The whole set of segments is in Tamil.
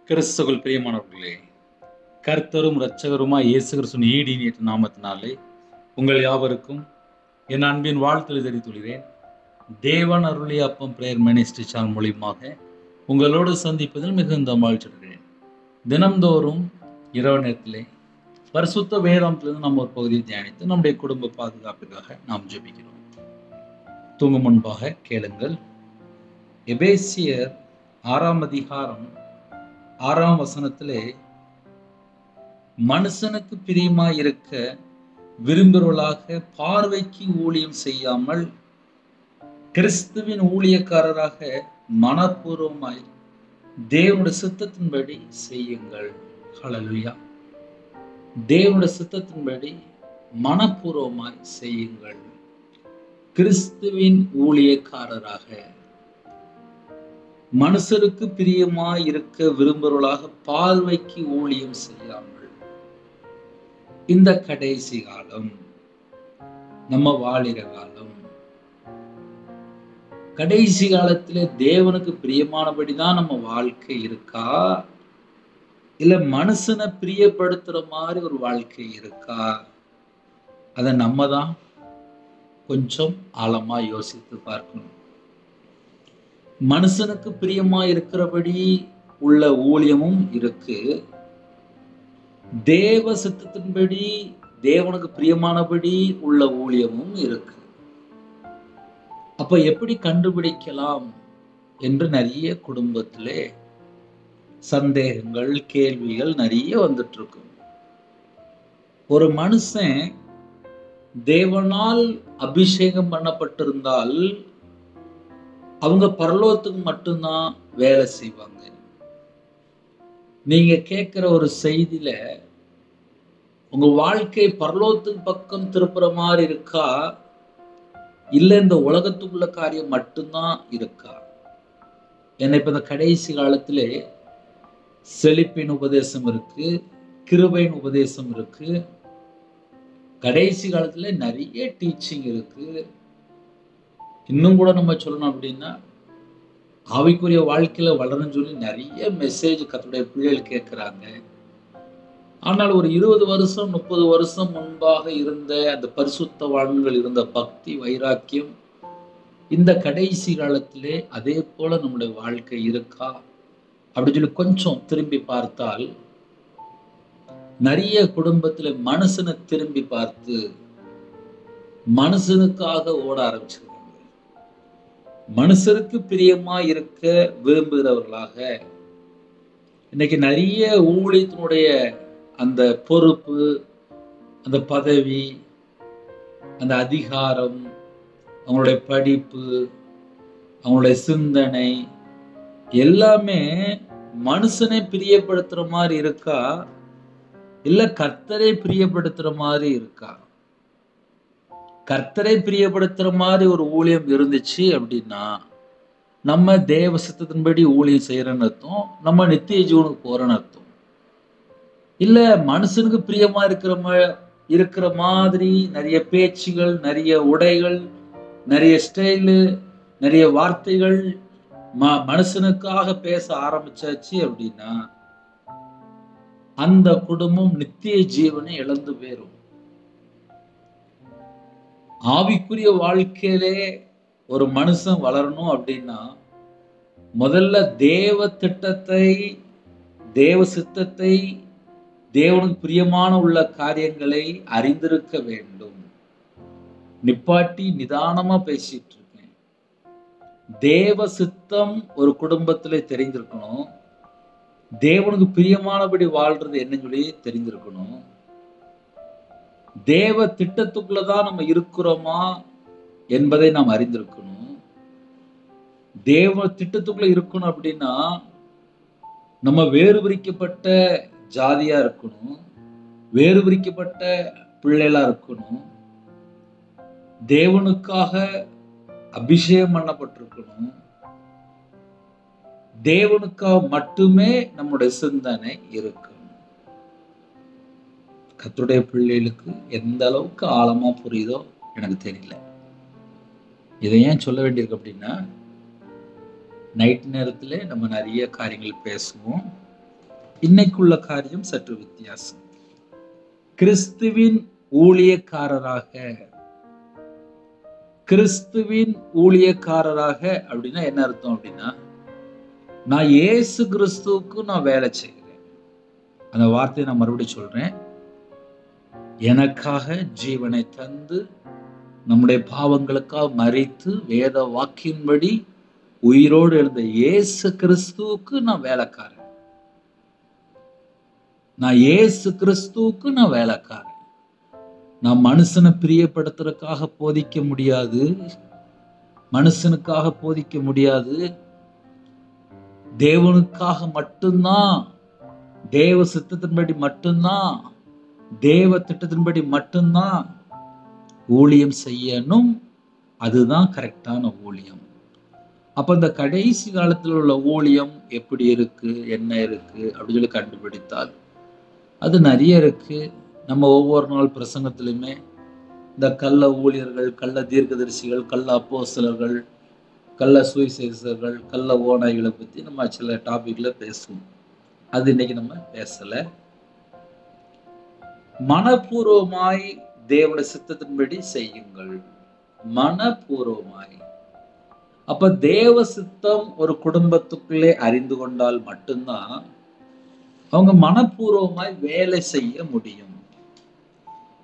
கிறிஸ்துவுக்குள் பிரியமானவர்களே, கர்த்தரும் இரட்சகருமாய் இயேசு கிறிஸ்துவின் ஈடினியற்ற நாமத்தினாலே உங்கள் யாவருக்கும் என் அன்பின் வாழ்த்துதலை தெரிவித்துள்ளேன். தேவன் அருளிய அப்பம் பிரேயர் மினிஸ்ட்ரி சேனல் மூலியமாக உங்களோடு சந்திப்பதில் மிகுந்த மகிழ்ச்சியடைகிறேன். தினம்தோறும் இரவு நேரத்திலே பரிசுத்த வேதாந்தத்திலிருந்து நம்ம ஒரு பகுதியை தியானித்து நம்முடைய குடும்ப பாதுகாப்புக்காக நாம் ஜெபிக்கிறோம். தூங்கும் முன்பாக கேளுங்கள். எபேசியர் 6ஆம் அதிகாரம் 6ஆம் வசனத்திலே, மனுஷனுக்கு பிரியமாய் இருக்க விரும்புகிறவர்களாக பார்வைக்கு ஊழியம் செய்யாமல் கிறிஸ்துவின் ஊழியக்காரராக மனப்பூர்வமாய் தேவனுடைய சித்தத்தின்படி செய்யுங்கள். ஹல்லேலூயா. தேவனுடைய சித்தத்தின்படி மனப்பூர்வமாய் செய்யுங்கள். கிறிஸ்துவின் ஊழியக்காரராக மனுஷருக்கு பிரியமாய் இருக்க விரும்புகிறவர்களாக பார்வைக்கு ஊழியம் செய்யாமல். இந்த கடைசி காலம், நம்ம வாழிற காலம், கடைசி காலத்துல தேவனுக்கு பிரியமானபடிதான் நம்ம வாழ்க்கை இருக்கா, இல்ல மனுஷனை பிரியப்படுத்துற மாதிரி ஒரு வாழ்க்கை இருக்கா? அதை நம்ம தான் கொஞ்சம் ஆழமா யோசித்து பார்க்கணும். மனுஷனுக்கு பிரியமா இருக்கிறபடி உள்ள ஊழியமும் இருக்கு, தேவ சித்தத்தின்படி தேவனுக்கு பிரியமானபடி உள்ள ஊழியமும் இருக்கு. அப்ப எப்படி கண்டுபிடிக்கலாம் என்று நிறைய குடும்பத்திலே சந்தேகங்கள், கேள்விகள் நிறைய வந்துட்டு இருக்கும். ஒரு மனுஷன் தேவனால் அபிஷேகம் பண்ணப்பட்டிருந்தால் அவங்க பரலோகத்துக்கு மட்டும்தான் வேலை செய்வாங்க. நீங்க கேட்கிற ஒரு செய்தியில உங்க வாழ்க்கை பரலோகத்துக்கு பக்கம் திருப்புற மாதிரி இருக்கா, இல்ல இந்த உலகத்துக்குள்ள காரியம் மட்டும்தான் இருக்கா? ஏன்னா இப்ப இந்த கடைசி காலத்திலே செழிப்பின் உபதேசம் இருக்கு, கிருபையின் உபதேசம் இருக்கு, கடைசி காலத்துல நிறைய டீச்சிங் இருக்கு. இன்னும் கூட நம்ம சொல்லணும் அப்படின்னா, ஆவிக்குரிய வாழ்க்கையில வளரணும்னு சொல்லி நிறைய மெசேஜ் கர்த்தருடைய பிள்ளைகள் கேட்கிறாங்க. ஆனால் ஒரு 20 வருஷம் 30 வருஷம் முன்பாக இருந்த அந்த பரிசுத்தவான்கள் இருந்த பக்தி வைராக்கியம் இந்த கடைசி காலத்திலே அதே போல நம்முடைய வாழ்க்கை இருக்கா அப்படின்னு சொல்லி கொஞ்சம் திரும்பி பார்த்தால், நிறைய குடும்பத்துல மனுஷனை திரும்பி பார்த்து மனுஷனுக்காக ஓட ஆரம்பிச்சிருக்காங்க. மனுஷருக்கு பிரியமா இருக்க விரும்புகிறவர்களாக இன்னைக்கு நிறைய ஊழியத்தினுடைய அந்த பொறுப்பு, அந்த பதவி, அந்த அதிகாரம், அவங்களுடைய படிப்பு, அவங்களுடைய சிந்தனை எல்லாமே மனுஷனை பிரியப்படுத்துற மாதிரி இருக்கா, இல்ல கர்த்தரை பிரியப்படுத்துற மாதிரி இருக்கா? கர்த்தரை பிரியப்படுத்துற மாதிரி ஒரு ஊழியம் இருந்துச்சு அப்படின்னா நம்ம தேவ சித்தத்தின்படி ஊழியம் செய்யறன்னு அர்த்தம், நம்ம நித்திய ஜீவனுக்கு போறன்னு அர்த்தம். இல்ல மனுஷனுக்கு பிரியமா இருக்கிற மாதிரி நிறைய பேச்சுகள், நிறைய உடைகள், நிறைய ஸ்டைலு, நிறைய வார்த்தைகள் மனுஷனுக்காக பேச ஆரம்பிச்சாச்சு அப்படின்னா அந்த குடும்பம் நித்திய ஜீவனை இழந்து போயிரும். ஆவிக்குரிய வாழ்க்கையிலே ஒரு மனுஷன் வளரணும் அப்படின்னா முதல்ல தேவ திட்டத்தை, தேவ சித்தத்தை, தேவனுக்கு பிரியமான உள்ள காரியங்களை அறிந்திருக்க வேண்டும். நிப்பாட்டி நிதானமா பேசிட்டு இருக்கேன். தேவ சித்தம் ஒரு குடும்பத்திலே தெரிந்திருக்கணும், தேவனுக்கு பிரியமானபடி வாழ்றது என்னன்னு சொல்லி தெரிந்திருக்கணும், தேவ திட்டத்துக்குள்ளதான் நம்ம இருக்கிறோமா என்பதை நாம் அறிந்திருக்கணும். தேவ திட்டத்துக்குள்ள இருக்கணும் அப்படின்னா நம்ம வேறு பிரிக்கப்பட்ட ஜாதியா இருக்கணும், வேறு பிரிக்கப்பட்ட பிள்ளைகளா இருக்கணும், தேவனுக்காக அபிஷேகம் பண்ணப்பட்டிருக்கணும், தேவனுக்காக மட்டுமே நம்முடைய சிந்தனை இருக்கணும். கர்த்தருடைய பிள்ளைகளுக்கு எந்த அளவுக்கு ஆழமா புரியுதோ எனக்கு தெரியல. இதை ஏன் சொல்ல வேண்டியிருக்கு அப்படின்னா, நைட் நேரத்துல நம்ம நிறைய காரியங்கள் பேசுவோம், இன்னைக்குள்ள காரியம் சற்று வித்தியாசம். கிறிஸ்துவின் ஊழியக்காரராக, கிறிஸ்துவின் ஊழியக்காரராக அப்படின்னா என்ன அர்த்தம் அப்படின்னா, நான் இயேசு கிறிஸ்துவுக்கு நான் வேலை செய்கிறேன். அந்த வார்த்தையை நான் மறுபடியும் சொல்றேன். எனக்காக ஜீவனை தந்து நம்முடைய பாவங்களுக்காக மரித்து வேத வாக்கின்படி உயிரோடு எழுந்த இயேசு கிறிஸ்துவுக்கு நான் வேலைக்காரன். நான் இயேசு கிறிஸ்துவுக்கு நான் வேலைக்காரன். நான் மனுஷனை பிரியப்படுத்துறதுக்காக போதிக்க முடியாது, மனுஷனுக்காக போதிக்க முடியாது. தேவனுக்காக மட்டும்தான், தேவ சித்தத்தின்படி மட்டும்தான், தேவ திட்டத்தின்படி மட்டும்தான் ஊழியம் செய்யணும். அதுதான் கரெக்டான ஊழியம். அப்ப இந்த கடைசி காலத்தில் உள்ள ஊழியம் எப்படி இருக்கு, என்ன இருக்கு அப்படின்னு சொல்லி கண்டுபிடித்தால் அது நிறைய இருக்கு. நம்ம ஒவ்வொரு நாள் பிரசங்கத்திலுமே இந்த கள்ள ஊழியர்கள், கள்ள தீர்க்கதரிசிகள், கள்ள அப்போஸ்தலர்கள், கள்ள சுவிசேஷர்கள், கள்ள ஓநாய்களை பத்தி நம்ம சில டாபிக்ல பேசுவோம். அது இன்னைக்கு நம்ம பேசல. மனப்பூர்வமாய் தேவனுடைய சித்தத்தின்படி செய்யுங்கள். மனப்பூர்வமாய். அப்ப தேவ சித்தம் ஒரு குடும்பத்துக்குள்ளே அறிந்து கொண்டால் மட்டும்தான் அவங்க மனப்பூர்வமாய் வேலை செய்ய முடியும்.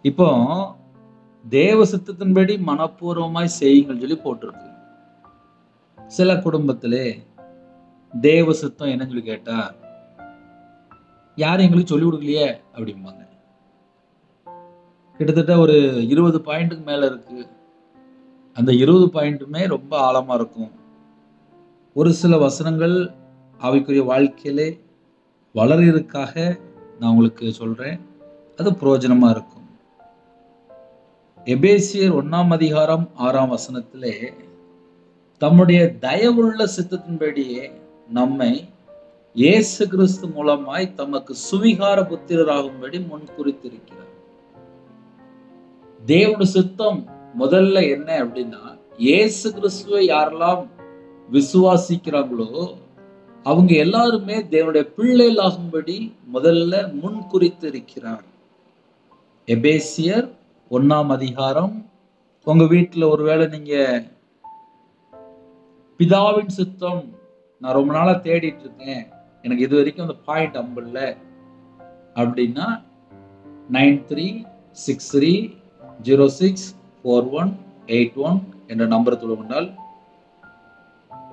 இப்போ தேவ சித்தத்தின்படி மனப்பூர்வமாய் செய்யுங்கள் சொல்லி போட்டிருக்கு. சில குடும்பத்திலே தேவ சித்தம் என்னன்னு சொல்லி கேட்டா, யாரும் எங்களுக்கு சொல்லி கொடுக்கலையே அப்படிம்பாங்க. கிட்டத்தட்ட ஒரு 20 பாயிண்ட்டுக்கு மேல இருக்கு. அந்த 20 பாயிண்ட்டுமே ரொம்ப ஆழமா இருக்கும். ஒரு சில வசனங்கள் ஆவிக்குரிய வாழ்க்கையிலே வளர்றதுக்காக நான் உங்களுக்கு சொல்றேன். அது பிரயோஜனமா இருக்கும். எபேசியர் 1ஆம் அதிகாரம் 6ஆம் வசனத்திலே தம்முடைய தயவுள்ள சித்தத்தின்படியே நம்மை இயேசு கிறிஸ்து மூலமாய் தமக்கு சுவிகார புத்திரராகும்படி முன்குறித்திருக்கிறார். தேவனுடைய சித்தம் முதல்ல என்ன அப்படின்னா, இயேசு கிறிஸ்துவை யாரெல்லாம் விசுவாசிக்கிறாங்களோ அவங்க எல்லாருமே தேவனுடைய பிள்ளைகளாகும்படி முதல்ல முன்குறித்து இருக்கிறார். எபேசியர் 1ஆம் அதிகாரம். உங்க வீட்டுல ஒருவேளை நீங்க பிதாவின் சித்தம் நான் ரொம்ப நாளா தேடிட்டு இருக்கேன், எனக்கு இது வரைக்கும் அந்த பாயிண்ட் அம்பல்ல அப்படின்னா 9363064181 என்ற நம்பரை தொடர்ந்தால்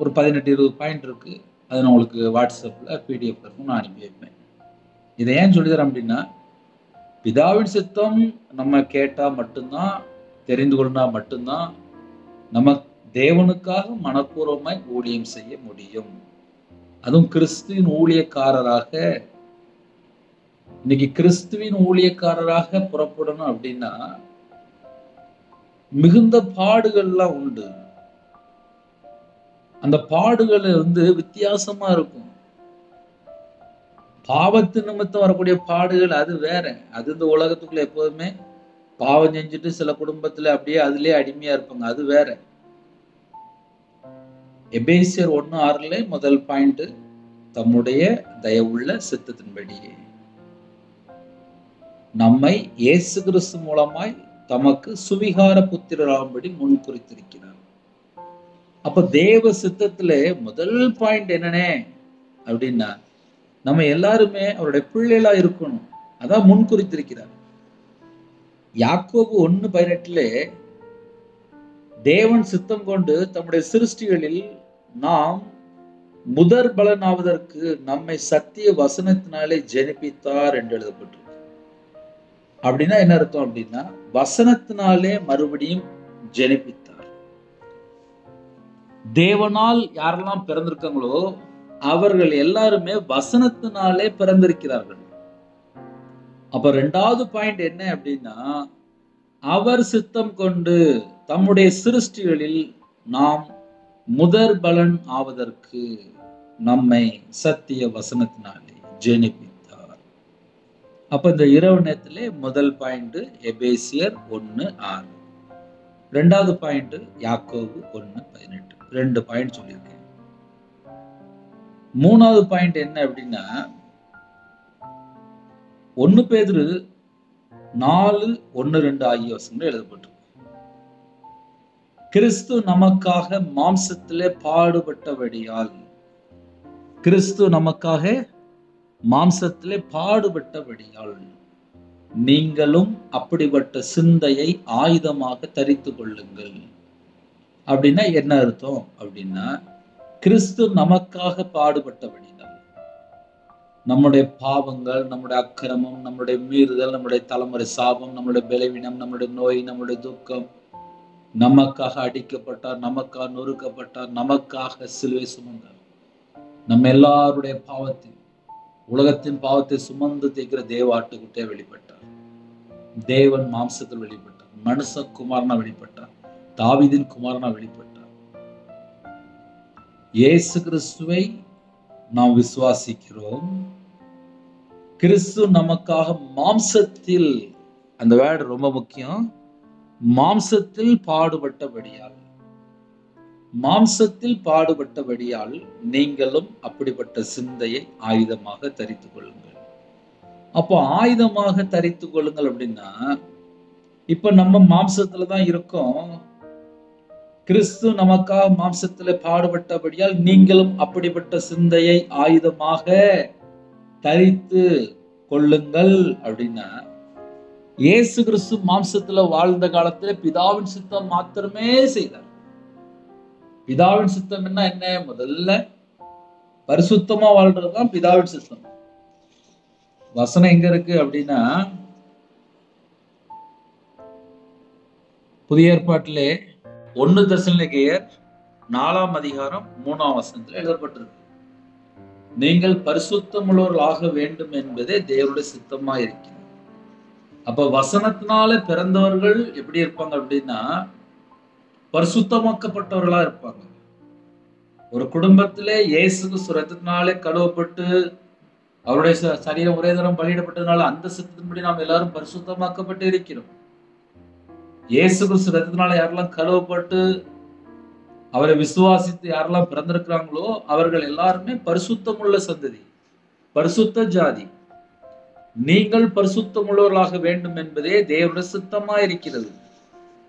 ஒரு 18-20 பாயிண்ட் இருக்கு. அது நான் உங்களுக்கு வாட்ஸ்அப்ல பிடிஎஃப் இருக்கும், நான் அனுப்பி வைப்பேன். இதை ஏன் சொல்லித்தரேன் அப்படின்னா, பிதாவின் சித்தம் நம்ம கேட்டா மட்டும்தான், தெரிந்து கொண்டா மட்டும்தான் நம்ம தேவனுக்காக மனப்பூர்வமாய் ஊழியம் செய்ய முடியும். அதுவும் கிறிஸ்துவின் ஊழியக்காரராக. இன்னைக்கு கிறிஸ்துவின் ஊழியக்காரராக புறப்படணும் அப்படின்னா மிகுந்த பாடுகள்லாம் உண்டு. அந்த பாடுகள் வித்தியாசமா இருக்கும். பாவத்து நிமித்தம் வரக்கூடிய பாடுகள் அது வேற. அது இந்த உலகத்துக்குள்ள எப்போதுமே பாவம் செஞ்சுட்டு சில குடும்பத்துல அப்படியே அதுலயே அடிமையா இருப்பாங்க, அது வேற. எபேசியர் 1:6 முதல் பாயிண்ட், தம்முடைய தயவுள்ள சித்தத்தின்படி நம்மை இயேசு கிறிஸ்து மூலமாய் தமக்கு சுவிகார புத்திரராகும்படி முன்குறித்திருக்கிறார். அப்ப தேவ சித்தத்துல முதல் பாயிண்ட் என்னன்னே அப்படின்னா, நம்ம எல்லாருமே அவருடைய பிள்ளைகளா இருக்கணும். அதான் முன்குறித்திருக்கிறார். யாக்கோபு 1:18 தேவன் சித்தம் கொண்டு தம்முடைய சிருஷ்டிகளில் நாம் முதற் பலனாவதற்கு நம்மை சத்திய வசனத்தினாலே ஜெனிப்பித்தார் என்று எழுதப்பட்டிருக்கு. அப்படின்னா என்ன அர்த்தம் அப்படின்னா, வசனத்தினாலே மறுபடியும் ஜெனிப்பித்தார். தேவனால் யாரெல்லாம் பிறந்திருக்காங்களோ அவர்கள் எல்லாருமே வசனத்தினாலே பிறந்திருக்கிறார்கள். அப்ப 2வது பாயிண்ட் என்ன அப்படின்னா, அவர் சித்தம் கொண்டு தம்முடைய சிருஷ்டிகளில் நாம் முதற் பலன் ஆவதற்கு நம்மை சத்திய வசனத்தினாலே ஜெனிப்பித்தார். அப்ப இந்த இரவு நேரத்திலே முதல் பாயிண்ட் எபேசியர் 1:6, 2வது பாயிண்ட் யாக்கோபு 1:18. 2 பாயிண்ட் சொல்லியிருக்கேன். 3வது பாயிண்ட் என்ன அப்படின்னா, 1 பேதுரு 4:1-2 ஆகிய வசனங்கள் எழுதப்பட்டிருக்கு. கிறிஸ்து நமக்காக மாம்சத்திலே பாடுபட்டபடியால், கிறிஸ்து நமக்காக மாம்சத்திலே பாடுபட்டபடியால் நீங்களும் அப்படிப்பட்ட சிந்தையை ஆயுதமாக தரித்துக் கொள்ளுங்கள். அப்படின்னா என்ன அர்த்தம் அப்படின்னா, கிறிஸ்து நமக்காக பாடுபட்டபடியால் நம்முடைய பாவங்கள், நம்முடைய அக்கிரமம், நம்முடைய மீறுதல், நம்முடைய தலைமுறை சாபம், நம்முடைய பலவீனம், நம்முடைய நோய், நம்முடைய துக்கம், நமக்காக அடிக்கப்பட்டார், நமக்காக நொறுக்கப்பட்டார், நமக்காக சிலுவை சுமந்தார். நம்ம எல்லாருடைய பாவத்தையும், உலகத்தின் பாவத்தை சுமந்து தீர்க்கிற தேவ ஆட்டுக்குட்டியா வெளிப்பட்டார். தேவன் மாம்சத்தில் வெளிப்பட்டார், மனுஷ குமாரனா வெளிப்பட்டார், தாவீதின் குமாரனா வெளிப்பட்டார். இயேசு கிறிஸ்துவை நாம் விசுவாசிக்கிறோம். கிறிஸ்து நமக்காக மாம்சத்தில், அந்த வேர்டு ரொம்ப முக்கியம், மாம்சத்தில் பாடுபட்டபடியால், மாம்சத்தில் பாடுபட்டபடியால் நீங்களும் அப்படிப்பட்ட சிந்தையை ஆயுதமாக தரித்துக் கொள்ளுங்கள். அப்போ ஆயுதமாக தரித்துக் கொள்ளுங்கள் அப்படின்னா, இப்ப நம்ம மாம்சத்துல தான் இருக்கோம். கிறிஸ்து நமக்காக மாம்சத்துல பாடுபட்டபடியால் நீங்களும் அப்படிப்பட்ட சிந்தையை ஆயுதமாக தரித்து கொள்ளுங்கள் அப்படின்னா, இயேசு கிறிஸ்து மாம்சத்துல வாழ்ந்த காலத்துல பிதாவின் சித்தம் மாத்திரமே செய்தார். பிதாவின் சித்தம் என்ன? முதல்ல பரிசுத்தமா வாழ்றதுதான் பிதாவின் சித்தம். வசனம் எங்க இருக்கு அப்படின்னா, புதிய ஏற்பாட்டிலே 1 தெசலோனிக்கேயர் 4ஆம் அதிகாரம் 3ஆம் வசனத்தில் எழுதப்பட்டிருக்கு. நீங்கள் பரிசுத்தம் உள்ளவர்களாக வேண்டும் என்பதே தேவனுடைய சித்தமா இருக்கிறது. அப்ப வசனத்தினால பிறந்தவர்கள் எப்படி இருப்பாங்க அப்படின்னா, பரிசுத்தமாக்கப்பட்டவர்களா இருப்பாங்க. ஒரு குடும்பத்திலே இயேசு கிறிஸ்து ரத்தத்தினாலே கழுவப்பட்டு அவருடைய சரீரம் ஒரே தரம் பலியிடப்பட்டதுனால அந்த சித்தத்தின்படி நாம் எல்லாரும் பரிசுத்தமாக்கப்பட்டு இருக்கிறோம். இயேசு கிறிஸ்து ரத்தத்தினால யாரெல்லாம் கழுவப்பட்டு அவரை விசுவாசித்து யாரெல்லாம் பிறந்திருக்கிறாங்களோ அவர்கள் எல்லாருமே பரிசுத்தம் உள்ள சந்ததி, பரிசுத்த ஜாதி. நீங்கள் பரிசுத்தம் உள்ளவர்களாக வேண்டும் என்பதே தேவ சித்தமா இருக்கிறது.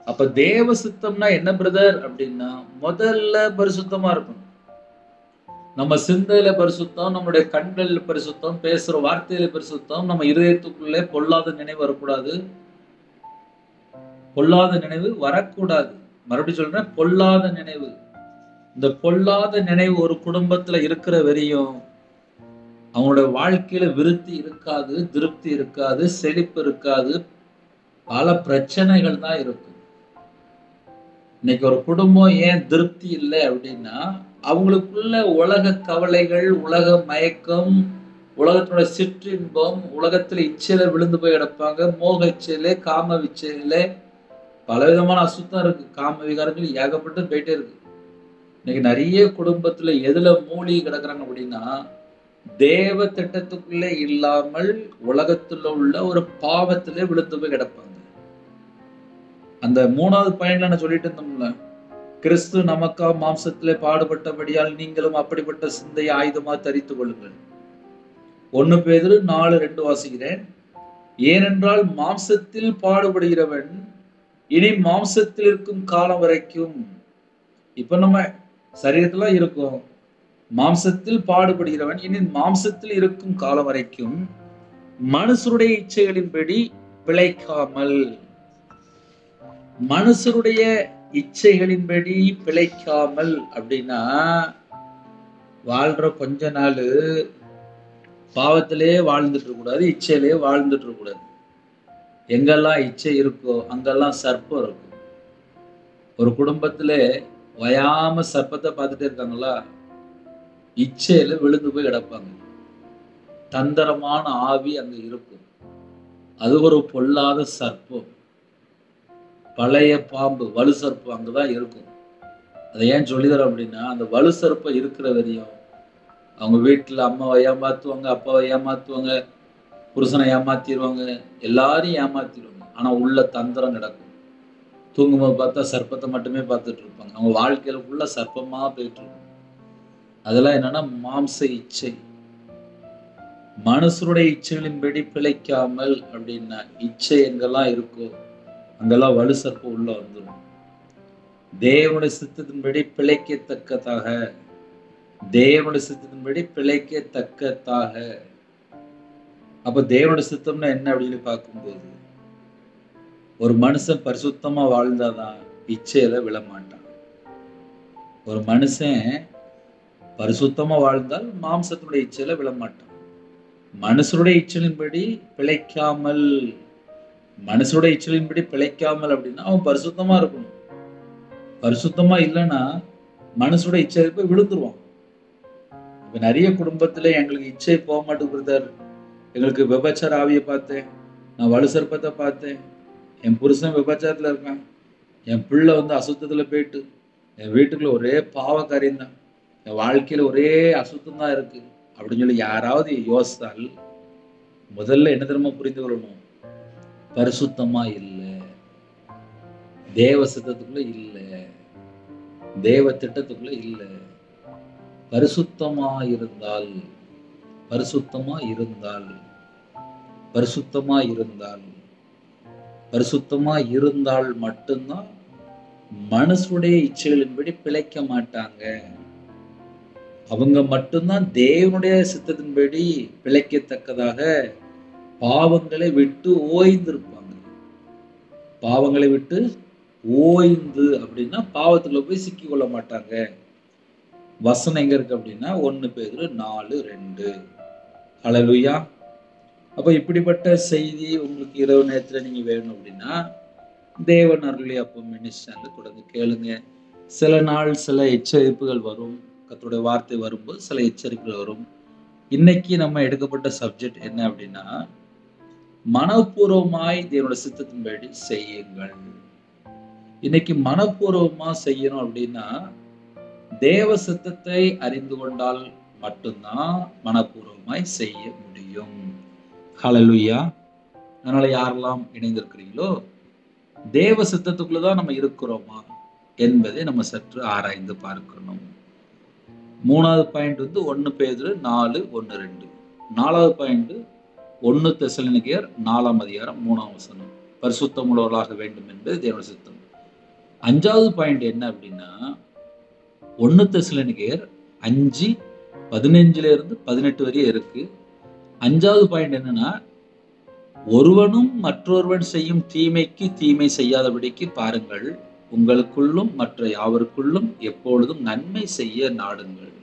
அப்ப தேவ சித்தம்னா என்ன பிரதர் அப்படின்னா, முதல்ல பரிசுத்தமா இருக்கணும். நம்ம சிந்தையில பரிசுத்தம், நம்முடைய கண்களில் பரிசுத்தம், பேசுற வார்த்தையில பரிசுத்தம், நம்ம இருதயத்துக்குள்ளே பொல்லாத நினைவு வரக்கூடாது, பொல்லாத நினைவு வரக்கூடாது. மறுபடியும் சொல்றேன், பொல்லாத நினைவு. இந்த பொல்லாத நினைவு ஒரு குடும்பத்துல இருக்கிற வரையும் அவங்களுடைய வாழ்க்கையில விருத்தி இருக்காது, திருப்தி இருக்காது, செழிப்பு இருக்காது, பல பிரச்சனைகள் தான் இருக்கும். இன்னைக்கு ஒரு குடும்பம் ஏன் திருப்தி இல்லை அப்படின்னா, அவங்களுக்குள்ள உலக கவலைகள், உலக மயக்கம், உலகத்தோட சிற்றின்பம், உலகத்துல இச்சையில விழுந்து போய் கிடப்பாங்க. மோக இச்சையிலே, காம இச்சையிலே பலவிதமான அசுத்தம் இருக்கு. காம விகாரங்கள் ஏகப்பட்டு போயிட்டே இருக்கு. இன்னைக்கு நிறைய குடும்பத்துல எதுல மூழ்கி கிடக்குறாங்க அப்படின்னா, தேவ திட்டத்துக்குள்ளே இல்லாமல் உலகத்துல உள்ள ஒரு பாவத்திலே விழுந்து போய் கிடப்பாங்க. அந்த 3வது பாயிண்ட்ல நான் சொல்லிட்டு இருந்தோம்ல, கிறிஸ்து நமக்காக மாம்சத்திலே பாடுபட்டபடியால் நீங்களும் அப்படிப்பட்ட சிந்தையை ஆயுதமா தரித்துக் கொள்ளுங்கள். 1 பேதுரு 4:2 வாசிக்கிறேன். ஏனென்றால் மாம்சத்தில் பாடுபடுகிறவன் இனி மாம்சத்தில் இருக்கும் காலம் வரைக்கும், இப்ப நம்ம சரீரத்துல இருக்கும், மாம்சத்தில் பாடுபடுகிறவன் இனி மாம்சத்தில் இருக்கும் காலம் வரைக்கும் மனுஷருடைய இச்சைகளின்படி பிழைக்காமல், மனுஷருடைய இச்சைகளின்படி பிழைக்காமல் அப்படின்னா, வாழ்ற கொஞ்ச நாள் பாவத்திலே வாழ்ந்துட்டு இருக்க கூடாது, இச்சையிலே வாழ்ந்துட்டு இருக்க கூடாது. எங்கெல்லாம் இச்சை இருக்கோ அங்கெல்லாம் சர்ப்பம் இருக்கும். ஒரு குடும்பத்துல வயாம சர்ப்பத்தை பார்த்துட்டே இருக்காங்களா, இச்சையில விழுந்து போய் கிடப்பாங்க. தந்திரமான ஆவி அங்க இருக்கும். அது ஒரு பொல்லாத சர்ப்பம், பழைய பாம்பு, வலு சர்ப்பம் அங்கதான் இருக்கும். அதை ஏன் சொல்லிதரோம் அப்படின்னா, அந்த வலு சர்ப்பம் இருக்கிற வரையும் அவங்க வீட்டுல அம்மாவை ஏமாத்துவாங்க, அப்பாவை ஏமாத்துவாங்க, புருஷனை ஏமாத்திடுவாங்க, எல்லாரையும் ஏமாத்திடுவாங்க. ஆனா உள்ள தந்திரம் கிடக்கும். தூங்கும்போது பார்த்தா சர்ப்பத்தை மட்டுமே பார்த்துட்டு இருப்பாங்க. அவங்க வாழ்க்கையில உள்ள சர்ப்பமா போயிட்டு இருக்கும். அதெல்லாம் என்னன்னா மாம்ச இச்சை. மனுஷருடைய இச்சைகளின்படி பிழைக்காமல் அப்படின்னா, இச்சை எங்கெல்லாம் இருக்கோ அங்கெல்லாம் வலு சர்ப்பம் உள்ள வந்துடும். தேவனுடைய சித்தத்தின்படி பிழைக்கத்தக்கதாக, தேவனுடைய சித்தத்தின்படி பிழைக்கத்தக்கதாக. அப்ப தேவனுடைய சித்தம்னா என்ன அப்படின்னு பார்க்கும்போது, ஒரு மனுஷன் பரிசுத்தமா வாழ்ந்தாதான் இச்சையில விழமாட்டான். ஒரு மனுஷன் பரிசுத்தமா வாழ்ந்தால் மாம்சத்தினுடைய இச்சையில விழமாட்டான். மனுஷருடைய இச்சையின்படி பிழைக்காமல், மனுஷருடைய இச்சையின்படி பிழைக்காமல் அப்படின்னா அவன் பரிசுத்தமா இருக்கணும். பரிசுத்தமா இல்லைன்னா மனுஷருடைய இச்சையில போய் விழுந்துருவான். இப்ப நிறைய குடும்பத்துல எங்களுக்கு இச்சை போக மாட்டேங்குது, எங்களுக்கு விபச்சார ஆவியை பார்த்தேன், நான் வலு சர்ப்பத்தை பார்த்தேன், என் புருஷன் விபச்சாரத்துல இருக்கான், என் பிள்ளை அசுத்தத்துல போயிட்டு, என் வீட்டுக்குள்ள ஒரே பாவ காரியம் தான், என் வாழ்க்கையில ஒரே அசுத்தம் தான் இருக்கு அப்படின்னு சொல்லி யாராவது யோசித்தால் முதல்ல என்ன தெரியுமா புரிந்து கொள்ளணும்? பரிசுத்தமா இல்லை, தேவ சித்தத்துக்குள்ள இல்லை, தேவ திட்டத்துக்குள்ள இல்லை. பரிசுத்தமா இருந்தால், பரிசுத்தமா இருந்தால், பரிசுத்தமா இருந்தால், பரிசுத்தமா இருந்தால் மட்டும்தான் மனுஷருடைய இச்சைகளின்படி பிழைக்க மாட்டாங்க. அவங்க மட்டும்தான் தேவனுடைய சித்தத்தின்படி பிழைக்கத்தக்கதாக பாவங்களை விட்டு ஓய்ந்திருப்பாங்க. பாவங்களை விட்டு ஓய்ந்து அப்படின்னா பாவத்துல போய் சிக்கி கொள்ள மாட்டாங்க. வசனம் எங்க இருக்கு அப்படின்னா 1 பேதுரு 4:2. ஹல்லேலூயா. அப்ப இப்படிப்பட்ட செய்தி உங்களுக்கு இரவு நேரத்துல நீங்க வேணும் அப்படின்னா தேவன் அருளி அப்போ மினிஸ்டர்ல தொடர்ந்து கேளுங்க. சில நாள் சில எச்சரிப்புகள் வரும், கர்த்தருடைய வார்த்தை வரும்போது சில எச்சரிப்புகள் வரும். இன்னைக்கு நம்ம எடுக்கப்பட்ட சப்ஜெக்ட் என்ன அப்படின்னா, மனப்பூர்வமாய் தேவனுடைய சித்தத்தின்படி செய்யுங்கள். இன்னைக்கு மனப்பூர்வமா செய்யணும் அப்படின்னா தேவ சித்தத்தை அறிந்து கொண்டால் மட்டும்தான் மனப்பூர்வமாய் செய்ய முடியும். ஹல்லேலூயா. அதனால யாரெல்லாம் இணைந்திருக்கிறீங்களோ தேவ சித்தத்துக்குள்ளதான் நம்ம இருக்கிறோமா என்பதை நம்ம சற்று ஆராய்ந்து பார்க்கணும். 3வது பாயிண்ட் 1 பேதுரு 4:1-2. 4வது பாயிண்ட் 1 தெசலோனிக்கேயர் 4:3 பரிசுத்தம் உள்ளவர்களாக வேண்டும் என்பது தேவ சித்தம். 5வது பாயிண்ட் என்ன அப்படின்னா 1 தெசலோனிக்கேயர் 5:15-18 வரையும் இருக்கு. 5வது பாயிண்ட் என்னன்னா, ஒருவனும் மற்றொருவன் செய்யும் தீமைக்கு தீமை செய்யாதபடிக்கு பாருங்கள், உங்களுக்குள்ளும் மற்ற யாவருக்குள்ளும் எப்பொழுதும் நன்மை செய்ய நாடுங்கள்.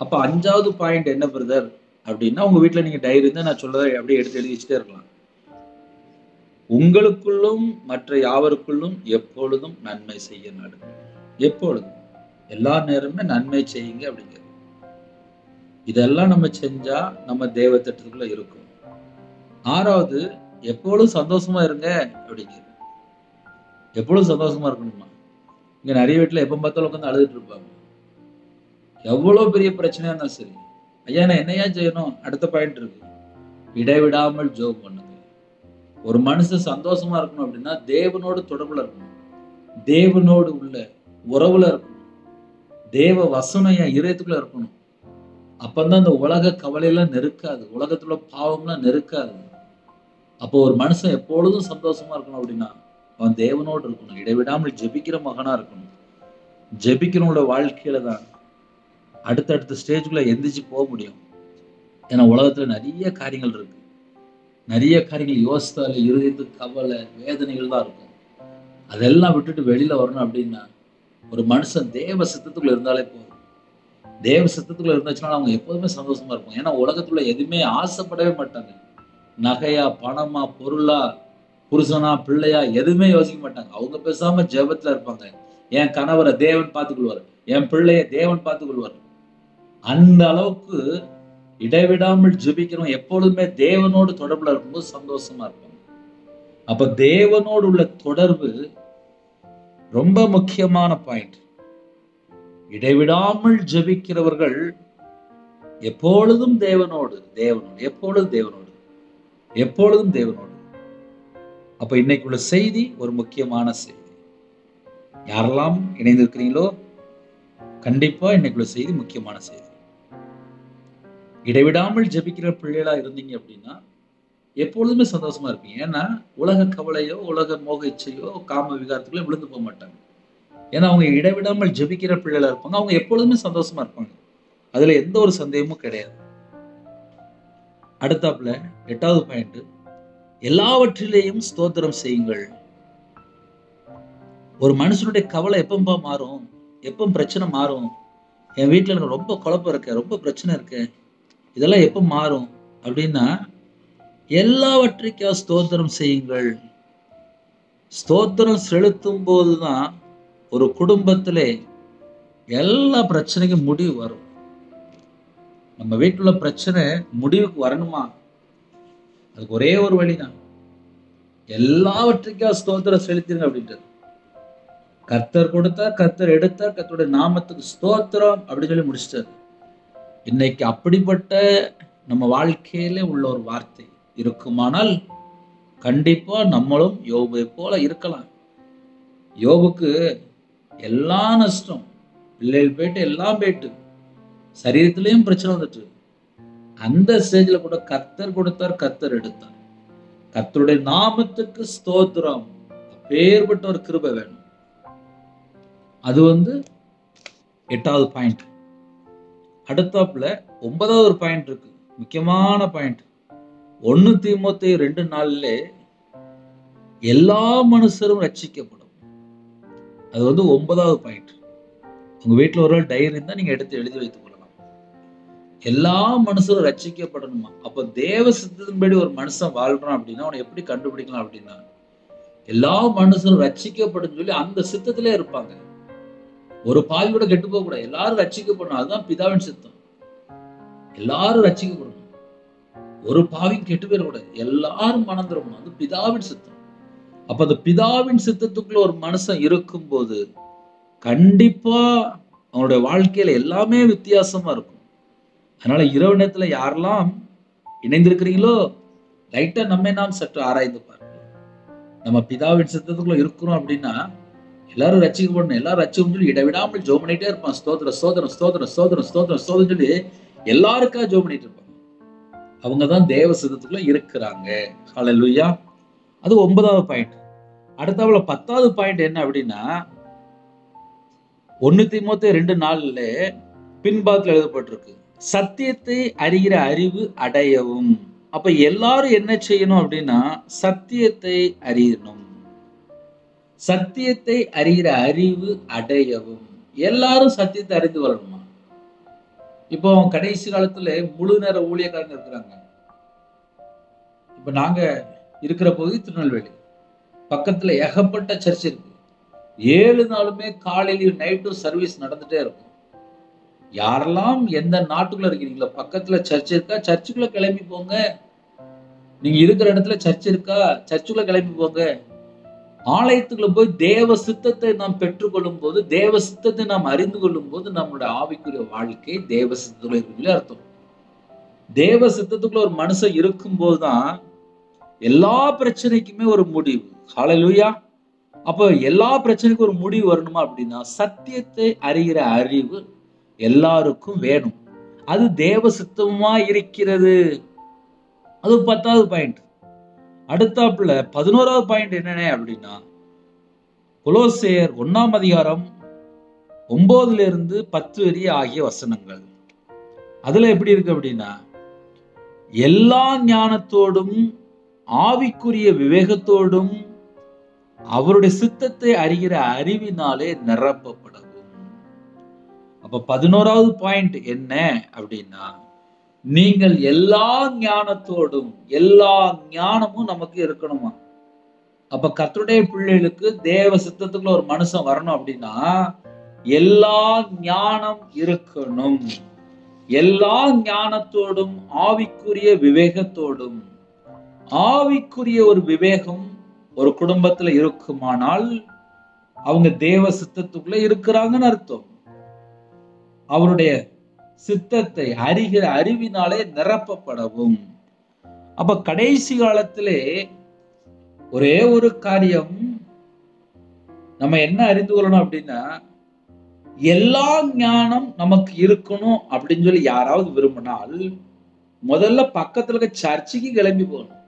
அப்ப 5வது பாயிண்ட் என்ன பிரதர் அப்படின்னா, உங்க வீட்டுல நீங்க டைரி இருந்தா நான் சொல்றதை அப்படியே எடுத்து எழுதி வச்சுட்டே இருக்கலாம். உங்களுக்குள்ளும் மற்ற யாவருக்குள்ளும் எப்பொழுதும் நன்மை செய்ய நாடுங்கள். எப்பொழுதும், எல்லா நேரமே நன்மை செய்யுங்க அப்படிங்கிறது. இதெல்லாம் நம்ம செஞ்சா நம்ம தேவ திட்டத்துக்குள்ள இருக்கும். 6வது, எப்பொழுதும் சந்தோஷமா இருங்க அப்படிங்கிறது. எப்பொழுதும் சந்தோஷமா இருக்கணுமா? இங்க நிறைய வீட்டுல எப்ப பார்த்தாலும் உட்காந்து அழுதுட்டு இருப்பாங்க. எவ்வளவு பெரிய பிரச்சனையா இருந்தாலும் சரி, ஐயா நான் என்னையா செய்யணும்? அடுத்த பாயிண்ட் இருக்கு, இடைவிடாமல் ஜெபம் பண்ணுங்க. ஒரு மனுஷன் சந்தோஷமா இருக்கணும் அப்படின்னா தேவனோடு தொடர்புல இருக்கணும், தேவனோடு உள்ள உறவுல இருக்கணும், தேவ வசனம் என் இதயத்துக்குள்ள இருக்கணும். அப்பதான் அந்த உலக கவலையெல்லாம் நெருக்காது, உலகத்துல பாவம்லாம் நெருக்காது. அப்போ ஒரு மனுஷன் எப்பொழுதும் சந்தோஷமா இருக்கணும் அப்படின்னா அவன் தேவனோடு இருக்கணும், இடைவிடாமல் ஜெபிக்கிற மகனா இருக்கணும். ஜெபிக்கிறவங்களோட வாழ்க்கையில தான் அடுத்தடுத்த ஸ்டேஜுக்குள்ள எந்திரிச்சு போக முடியும். ஏன்னா உலகத்துல நிறைய காரியங்கள் இருக்கு, நிறைய காரியங்கள் யோசித்தால இருதயத்துக்கு கவலை வேதனைகள் தான் இருக்கும். அதெல்லாம் விட்டுட்டு வெளியில வரணும் அப்படின்னா ஒரு மனுஷன் தேவ சித்தத்துக்குள்ள இருந்தாலே போதும். தேவ சித்தத்துக்குள்ள இருந்துச்சுன்னா அவங்க எப்போதுமே சந்தோஷமா இருக்கும். ஏன்னா உலகத்துல எதுவுமே ஆசைப்படவே மாட்டாங்க. நகையா, பணமா, பொருளா, புருஷனா, பிள்ளையா எதுவுமே யோசிக்க மாட்டாங்க. அவங்க பேசாம ஜெபத்துல இருப்பாங்க. என் கணவரை தேவன் பார்த்துக்கொள்வார், என் பிள்ளைய தேவன் பார்த்துக்கொள்வார். அந்த அளவுக்கு இடைவிடாமல் ஜெபிக்கிறோம். எப்பொழுதுமே தேவனோடு தொடர்புல இருக்கும்போது சந்தோஷமா இருப்பாங்க. அப்ப தேவனோடு உள்ள தொடர்பு ரொம்ப முக்கியமான பாயிண்ட். இடைவிடாமல் ஜெபிக்கிறவர்கள் எப்பொழுதும் தேவனோடு, தேவனோடு, எப்பொழுதும் தேவனோடு, எப்பொழுதும் தேவனோடு. அப்ப இன்னைக்குள்ள செய்தி ஒரு முக்கியமான செய்தி. யாரெல்லாம் இணைந்திருக்கிறீங்களோ கண்டிப்பா இன்னைக்குள்ள செய்தி முக்கியமான செய்தி. இடைவிடாமல் ஜெபிக்கிற பிள்ளைகளா இருந்தீங்க அப்படின்னா எப்பொழுதுமே சந்தோஷமா இருப்பீங்க. ஏன்னா உலக கவலையோ, உலக மோக இச்சையோ, காம விகாரத்துக்குள்ளோ விழுந்து போக மாட்டாங்க. ஏன்னா அவங்க இடைவிடாமல் ஜெபிக்கிற பிள்ளைகளா இருப்பாங்க. அவங்க எப்பொழுதுமே சந்தோஷமா இருப்பாங்க. அதுல எந்த ஒரு சந்தேகமும் கிடையாது. அடுத்தாப்புல 8வது பாயிண்ட், எல்லாவற்றிலேயும் ஸ்தோத்திரம் செய்யுங்கள். ஒரு மனுஷனுடைய கவலை எப்பம்பா மாறும்? எப்ப பிரச்சனை மாறும்? என் வீட்டுல எனக்கு ரொம்ப குழப்பம் இருக்கு, ரொம்ப பிரச்சனை இருக்கு, இதெல்லாம் எப்ப மாறும் அப்படின்னா, எல்லாவற்றிற்கும் ஸ்தோத்திரம் செய்யுங்கள். ஸ்தோத்திரம் செலுத்தும் போதுதான் ஒரு குடும்பத்திலே எல்லா பிரச்சனைக்கும் முடிவு வரும். நம்ம வீட்டுல பிரச்சனை முடிவுக்கு வரணுமா? அதுக்கு ஒரே ஒரு வழிதான், எல்லாவற்றிற்கும் ஸ்தோத்திரம் செலுத்துங்க அப்படின்ட்டு. கர்த்தர் கொடுத்தார், கர்த்தர் எடுத்தார், கர்த்தருடைய நாமத்துக்கு ஸ்தோத்திரம் அப்படின்னு சொல்லி முடிச்சிட்டார். இன்னைக்கு அப்படிப்பட்ட நம்ம வாழ்க்கையில உள்ள ஒரு வார்த்தை இருக்குமானால் கண்டிப்பா நம்மளும் யோபை போல இருக்கலாம். யோபுக்கு எல்லாம் நஷ்டம், பிள்ளைகள் போயிட்டு எல்லாம் போயிட்டு, சரீரத்திலையும் பிரச்சனை வந்துட்டு, அந்த ஸ்டேஜ்ல கூட கர்த்தர் கொடுத்தார், கர்த்தர் எடுத்தார். கர்த்தருடைய நாமத்துக்கு ஸ்தோத்திரம். அப்பேற்பட்ட ஒரு கிருபை வேணும். அது 8வது பாயிண்ட். அடுத்தாப்புல 9வது ஒரு பாயிண்ட் இருக்கு, முக்கியமான பாயிண்ட். 1 தீமோத்தேயு 2:4 எல்லா மனுஷரும் ரட்சிக்கப்படும். அது 9வது பாயிண்ட். உங்க வீட்டுல ஒரு டைரி இருந்தா நீங்க எடுத்து எழுதி வைத்துக் கொள்ளலாம். எல்லா மனுஷரும் ரட்சிக்கப்படணுமா? அப்ப தேவ சித்தத்தின்படி ஒரு மனுஷன் வாழ்றான் அப்படின்னா அவனை எப்படி கண்டுபிடிக்கலாம் அப்படின்னா, எல்லா மனுஷரும் ரட்சிக்கப்படும் சொல்லி அந்த சித்தத்திலே இருப்பாங்க. ஒரு பாவியோட கெட்டு போக கூடாது, எல்லாரும் ரட்சிக்கப்படணும். அதுதான் பிதாவின் சித்தம். எல்லாரும் ரட்சிக்கப்படணும், ஒரு பாவியும் கெட்டு போயிடக்கூடாது, எல்லாரும் மனம் திரும்பணும். அது பிதாவின் சித்தம். அப்ப அந்த பிதாவின் சித்தத்துக்குள்ள ஒரு மனுஷன் இருக்கும்போது கண்டிப்பா அவனுடைய வாழ்க்கையில எல்லாமே வித்தியாசமா இருக்கும். அதனால இரவு நேரத்துல யாரெல்லாம் இணைந்திருக்கிறீங்களோ லைட்டா நம்மை நாம் சற்று ஆராய்ந்து பாருங்க. நம்ம பிதாவின் சித்தத்துக்குள்ள இருக்கிறோம் அப்படின்னா எல்லாரும் ரட்சிக்கப்படணும், எல்லாரும் ரட்சிக்கணும்னு சொல்லி இடைவிடாமல் ஜெபம் பண்ணிட்டே இருப்பான். ஸ்தோத்திரம் ஸ்தோத்திரம் ஸ்தோத்திரம் ஸ்தோத்திரம் ஸ்தோத்திரம் ஸ்தோத்திரம் சொல்லி எல்லாருக்காக ஜெபம் பண்ணிட்டு இருப்பாங்க. அவங்கதான் தேவ சித்தத்துக்குள்ள இருக்கிறாங்க. ஹல்லேலூயா. அது 9வது பாயிண்ட். அடுத்தாப்புல 10வது பாயிண்ட் என்ன அப்படின்னா, 1 தீமோத்தேயு 2:4 பின்பாகத்துல எழுதப்பட்டிருக்கு, சத்தியத்தை அறிகிற அறிவு அடையவும். அப்ப எல்லாரும் என்ன செய்யணும் அப்படின்னா சத்தியத்தை அறியணும். சத்தியத்தை அறிகிற அறிவு அடையவும். எல்லாரும் சத்தியத்தை அறிந்து வரணுமா? இப்போ கடைசி காலத்துல முழு நேர ஊழியக்காரங்க இருக்கிறாங்க. இப்ப நாங்க இருக்கிற பகுதி திருநெல்வேலி, பக்கத்துல ஏகப்பட்ட சர்ச் இருக்கு. 7 நாளுமே காலையிலும் நைட்டும் சர்வீஸ் நடந்துட்டே இருக்கும். யாரெல்லாம் எந்த நாட்டுக்குள்ள இருக்கிறீங்களோ பக்கத்துல சர்ச் இருக்கா, சர்ச்சுக்குள்ள கிளம்பி போங்க. நீங்க இருக்கிற இடத்துல சர்ச் இருக்கா, சர்ச்சுக்குள்ள கிளம்பி போங்க. ஆலயத்துக்குள்ள போய் தேவ சித்தத்தை நாம் பெற்றுக்கொள்ளும் போது, தேவ சித்தத்தை நாம் அறிந்து கொள்ளும் போது நம்மளுடைய ஆவிக்குரிய வாழ்க்கை தேவ சித்தத்துக்குள்ள இருக்குன்னு அர்த்தம். தேவ சித்தத்துக்குள்ள ஒரு மனுஷன் இருக்கும் போதுதான் எல்லா பிரச்சனைக்குமே ஒரு முடிவு. ஹல்லேலூயா. அப்ப எல்லா பிரச்சனைக்கும் ஒரு முடிவு வரணுமா அப்படின்னா சத்தியத்தை அறிகிற அறிவு எல்லாருக்கும் வேணும். அது தேவ சித்தமா இருக்கிறது. அது 10வது பாயிண்ட். அடுத்தாப்புல 11வது பாயிண்ட் என்னன்னு அப்படின்னா, கொலோசையர் 1ஆம் அதிகாரம் 9-10 வரை ஆகிய வசனங்கள். அதுல எப்படி இருக்கு அப்படின்னா, எல்லா ஞானத்தோடும் ஆவிக்குரிய விவேகத்தோடும் அவருடைய சித்தத்தை அறிகிற அறிவினாலே நிரப்பப்படவும். அப்ப 11வது பாயிண்ட் என்ன அப்படின்னா, நீங்கள் எல்லா ஞானத்தோடும், எல்லா ஞானமும் நமக்கு இருக்கணுமா? அப்ப கர்த்தருடைய பிள்ளைகளுக்கு தேவ சித்தத்துக்குள்ள ஒரு மனுஷன் வரணும் அப்படின்னா எல்லா ஞானம் இருக்கணும். எல்லா ஞானத்தோடும் ஆவிக்குரிய விவேகத்தோடும். ஆவிக்குரிய ஒரு விவேகம் ஒரு குடும்பத்துல இருக்குமானால் அவங்க தேவ சித்தத்துக்குள்ள இருக்கிறாங்கன்னு அர்த்தம். அவருடைய சித்தத்தை அறிகிற அறிவினாலே நிரப்பப்படவும். அப்ப கடைசி காலத்திலே ஒரே ஒரு காரியம் நம்ம என்ன அறிந்து கொள்ளணும் அப்படின்னா, எல்லா ஞானம் நமக்கு இருக்கணும் அப்படின்னு சொல்லி யாராவது விரும்பினால் முதல்ல பக்கத்துல இருக்க சர்ச்சுக்கு கிளம்பி போகணும்.